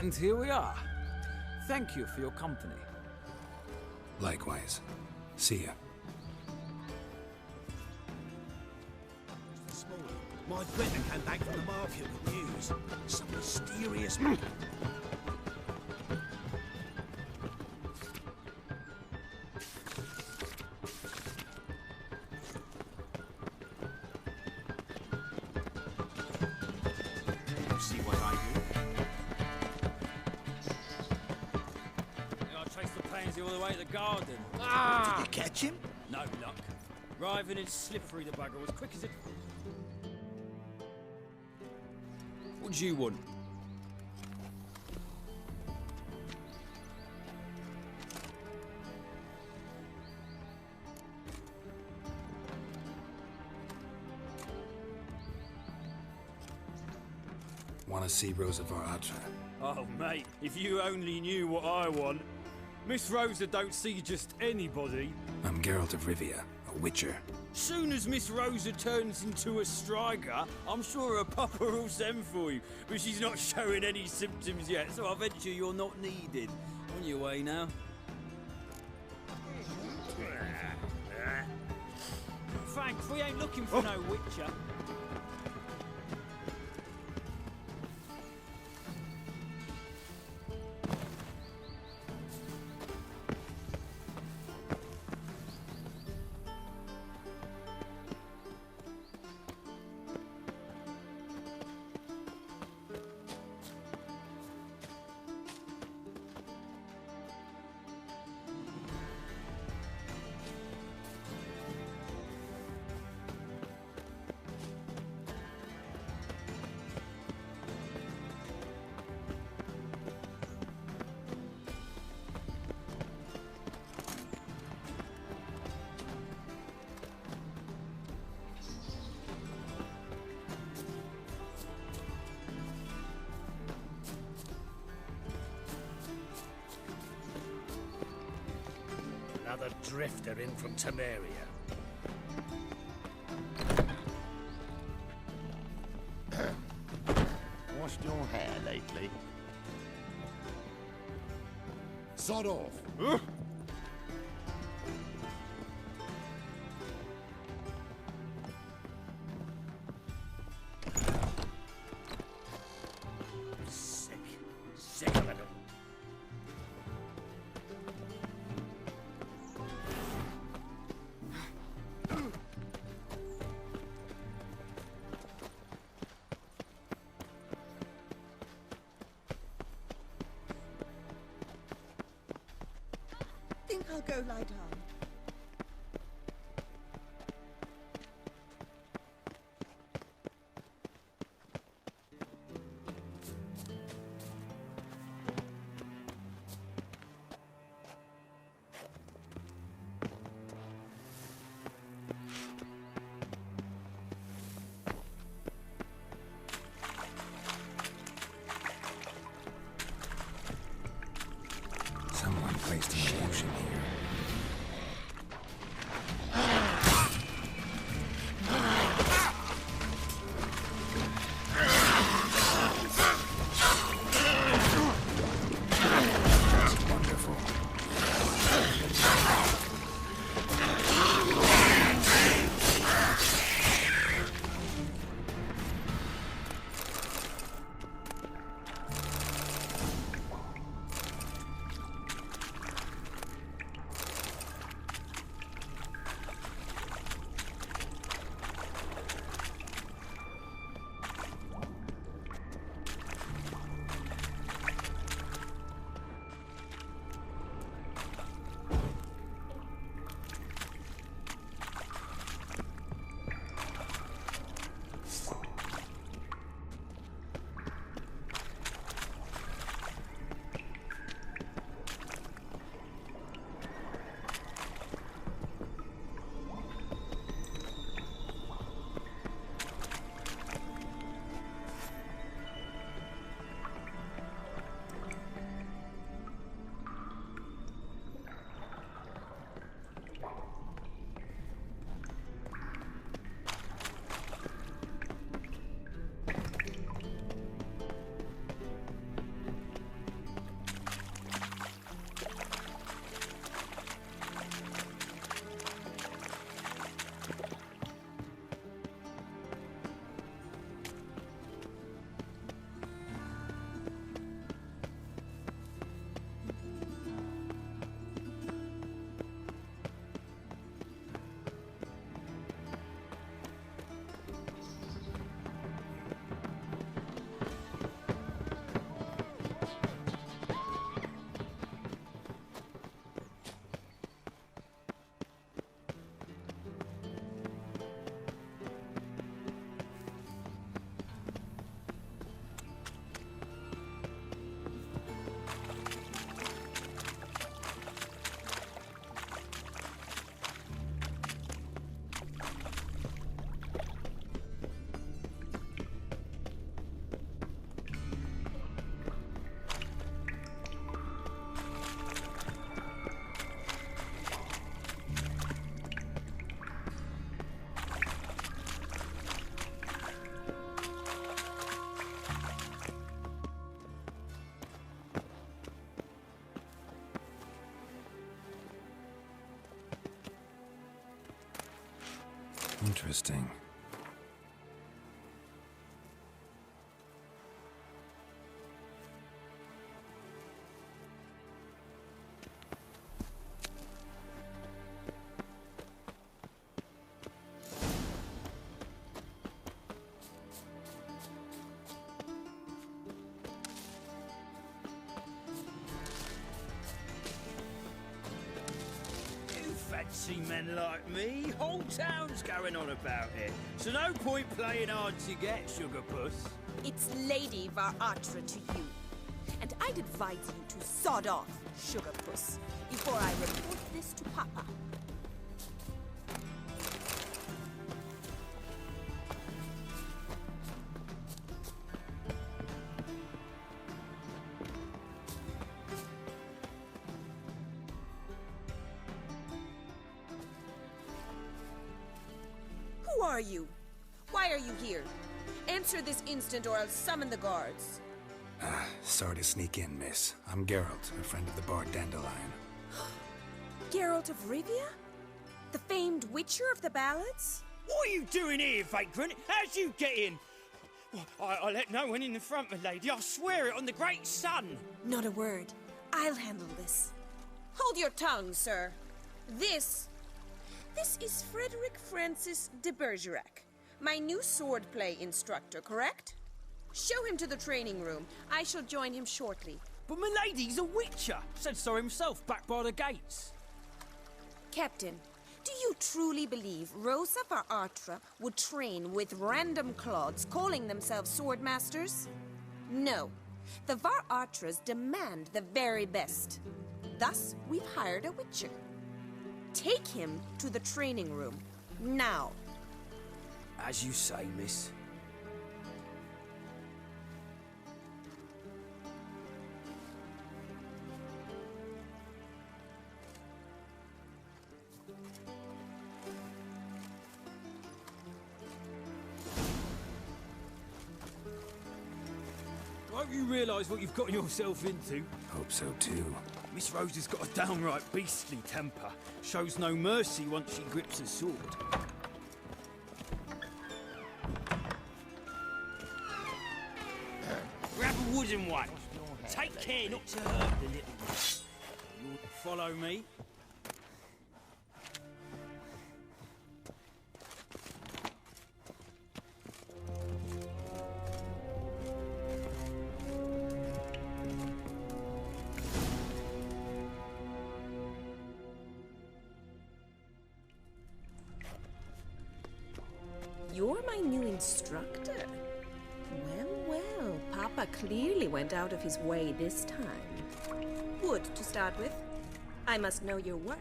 And here we are. Thank you for your company. Likewise. See ya. My friend came back from the Mafia with news. Some mysterious... See what I do? I traced the pansy all the way to the garden. Did you catch him? No luck. Writhing and slippery, the bugger was quick as it... What do you want? Want to see Rosa Varatra? Oh, mate, if you only knew what I want. Miss Rosa don't see just anybody. I'm Geralt of Rivia, a witcher. Soon as Miss Rosa turns into a striker, I'm sure her papa will send for you. But she's not showing any symptoms yet, so I venture you're not needed. On your way now. Thanks, we ain't looking for no witcher. Another drifter in from Temeria. Washed your hair lately? Sod off! Sick of it. Think I'll go lie down. Interesting. Fancy men like me, whole town's going on about it. So no point playing hard to get, sugar puss. It's Lady Varatra to you. And I'd advise you to sod off, sugar puss, before I report this to Papa. Who are you? Why are you here? Answer this instant or I'll summon the guards. Sorry to sneak in, miss. I'm Geralt, a friend of the bard Dandelion. Geralt of Rivia? The famed witcher of the ballads? What are you doing here, vagrant? How'd you get in? Well, I let no one in the front, my lady. I swear it on the great sun. Not a word. I'll handle this. Hold your tongue, sir. This is Frederick Francis de Bergerac, my new swordplay instructor, correct? Show him to the training room. I shall join him shortly. But my lady's a witcher. Said so himself back by the gates. Captain, do you truly believe Rosa Varatra would train with random clods calling themselves swordmasters? No. The Varatras demand the very best. Thus, we've hired a witcher. Take him to the training room, now. As you say, miss. Hope you realise what you've gotten yourself into. Hope so, too. Miss Rosa's got a downright beastly temper. Shows no mercy once she grips a sword. Grab a wooden one. Take care not to hurt the little one. Follow me. You're my new instructor. Well, Papa clearly went out of his way this time. Wood, to start with. I must know your worth.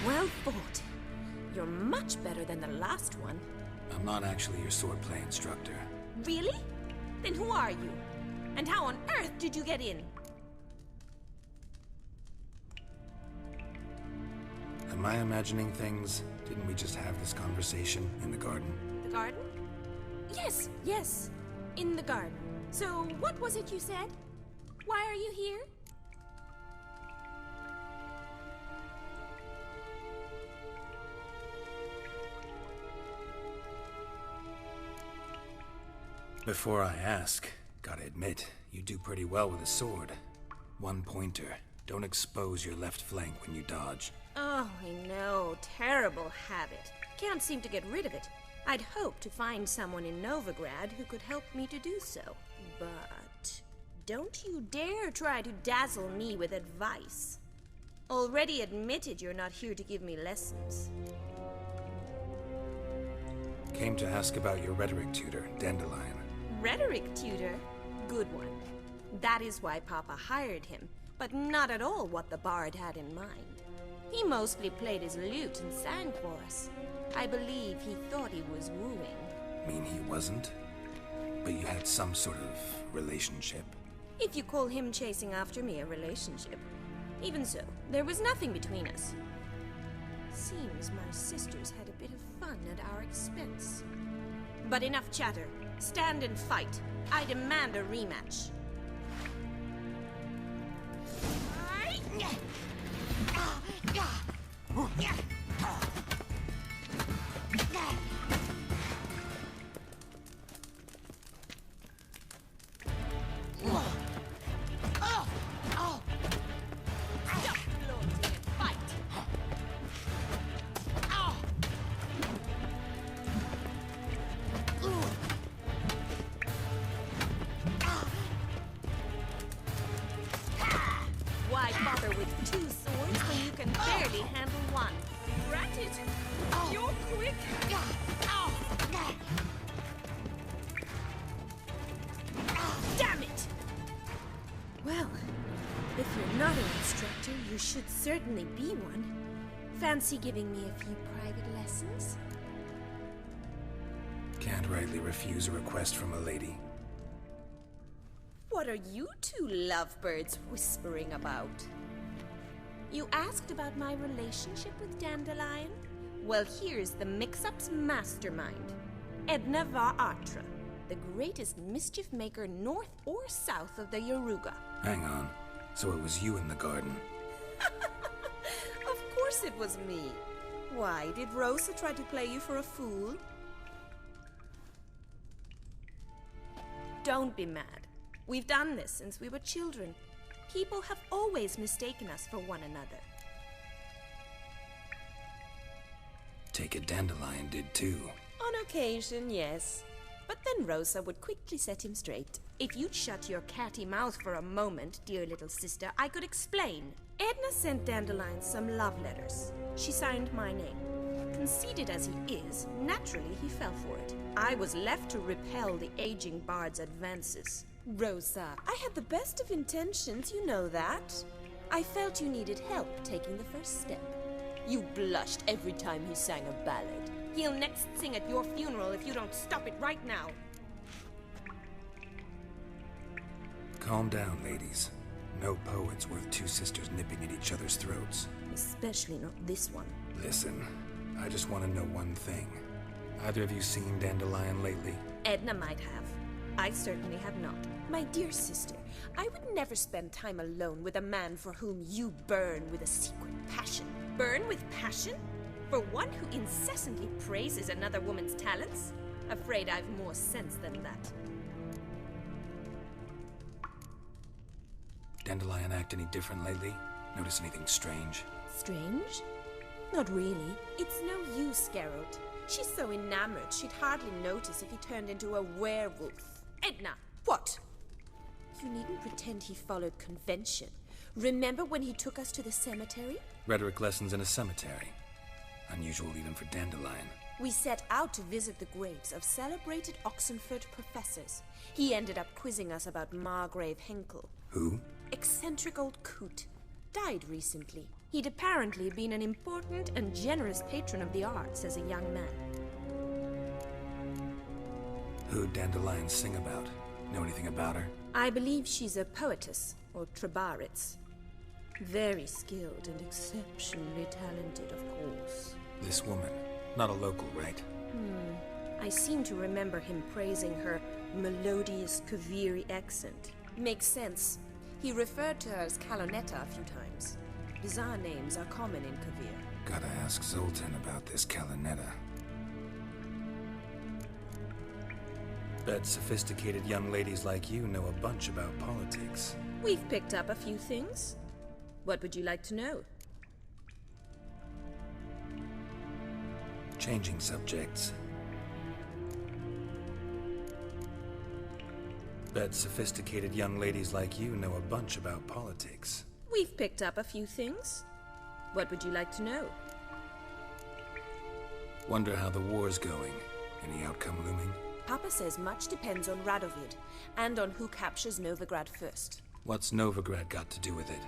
Well fought. You're much better than the last one. I'm not actually your swordplay instructor. Really? Then who are you? And how on earth did you get in? Am I imagining things? Didn't we just have this conversation in the garden? The garden? Yes. In the garden. So, what was it you said? Why are you here? Before I ask, gotta admit, you do pretty well with a sword. One pointer. Don't expose your left flank when you dodge. Oh, I know. Terrible habit. Can't seem to get rid of it. I'd hoped to find someone in Novigrad who could help me to do so. But don't you dare try to dazzle me with advice. Already admitted you're not here to give me lessons. Came to ask about your rhetoric tutor, Dandelion. Rhetoric tutor? Good one. That is why Papa hired him, but not at all what the bard had in mind. He mostly played his lute and sang for us. I believe he thought he was wooing. Mean he wasn't? But you had some sort of relationship? If you call him chasing after me a relationship. Even so, there was nothing between us. Seems my sisters had a bit of fun at our expense. But enough chatter. Stand and fight. I demand a rematch. Why bother with two swords when you can barely handle one? Rat it! You're quick! Damn it! Well, if you're not an instructor, you should certainly be one. Fancy giving me a few private lessons? Can't rightly refuse a request from a lady. What are you two lovebirds whispering about? You asked about my relationship with Dandelion? Well, here's the mix-up's mastermind. Edna Va Atra, the greatest mischief maker north or south of the Yaruga. Hang on. So it was you in the garden? Of course it was me. Why, did Rosa try to play you for a fool? Don't be mad. We've done this since we were children. People have always mistaken us for one another. Take it Dandelion did too. On occasion, yes. But then Rosa would quickly set him straight. If you'd shut your catty mouth for a moment, dear little sister, I could explain. Edna sent Dandelion some love letters. She signed my name. Conceited as he is, naturally he fell for it. I was left to repel the aging bard's advances. Rosa, I had the best of intentions, you know that. I felt you needed help taking the first step. You blushed every time he sang a ballad. He'll next sing at your funeral if you don't stop it right now. Calm down, ladies. No poet's worth two sisters nipping at each other's throats. Especially not this one. Listen, I just want to know one thing. Either of you seen Dandelion lately? Edna might have. I certainly have not. My dear sister, I would never spend time alone with a man for whom you burn with a secret passion. Burn with passion? For one who incessantly praises another woman's talents? Afraid I've more sense than that. Dandelion act any different lately? Notice anything strange? Strange? Not really. It's no use, Geralt. She's so enamored she'd hardly notice if he turned into a werewolf. Edna! What? You needn't pretend he followed convention. Remember when he took us to the cemetery? Rhetoric lessons in a cemetery. Unusual even for Dandelion. We set out to visit the graves of celebrated Oxenford professors. He ended up quizzing us about Margrave Henkel. Who? Eccentric old coot. Died recently. He'd apparently been an important and generous patron of the arts as a young man. Who'd Dandelion sing about? Know anything about her? I believe she's a poetess, or trabaritz. Very skilled and exceptionally talented, of course. This woman. Not a local, right? I seem to remember him praising her melodious Kaviri accent. Makes sense. He referred to her as Calonetta a few times. Bizarre names are common in Kavir. Gotta ask Zoltan about this Calonetta. Bet sophisticated young ladies like you know a bunch about politics. We've picked up a few things. What would you like to know? Changing subjects. Bet sophisticated young ladies like you know a bunch about politics. We've picked up a few things. What would you like to know? Wonder how the war's going. Any outcome looming? Papa says much depends on Radovid, and on who captures Novigrad first. What's Novigrad got to do with it?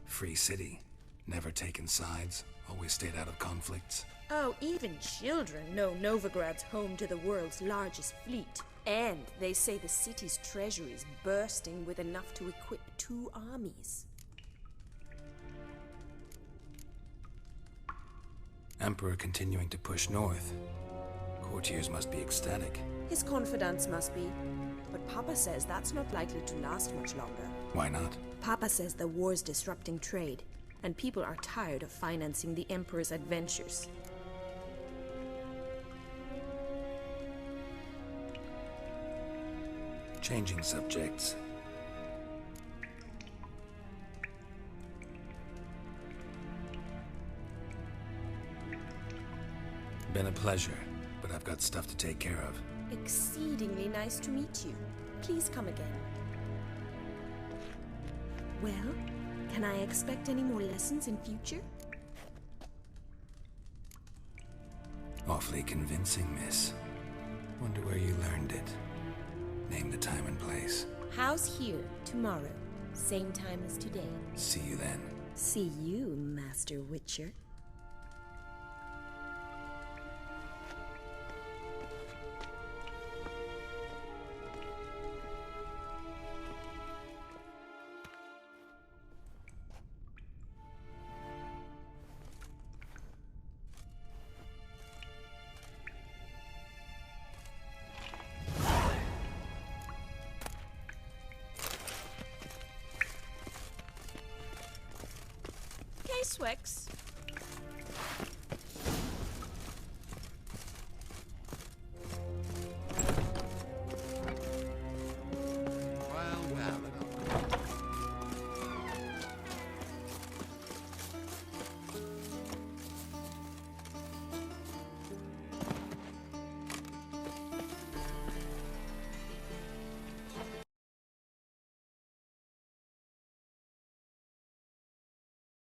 Free city. Never taken sides. Always stayed out of conflicts. Oh, even children know Novigrad's home to the world's largest fleet. And they say the city's treasury is bursting with enough to equip 2 armies. Emperor continuing to push north. Courtiers must be ecstatic. His confidants must be. But Papa says that's not likely to last much longer. Why not? Papa says the war's disrupting trade, and people are tired of financing the Emperor's adventures. Changing subjects. Been a pleasure, but I've got stuff to take care of. Exceedingly nice to meet you. Please come again. Well, can I expect any more lessons in future? Awfully convincing, miss. Wonder where you learned it. Name the time and place. House here, tomorrow. Same time as today. See you then. See you, Master Witcher. Swix.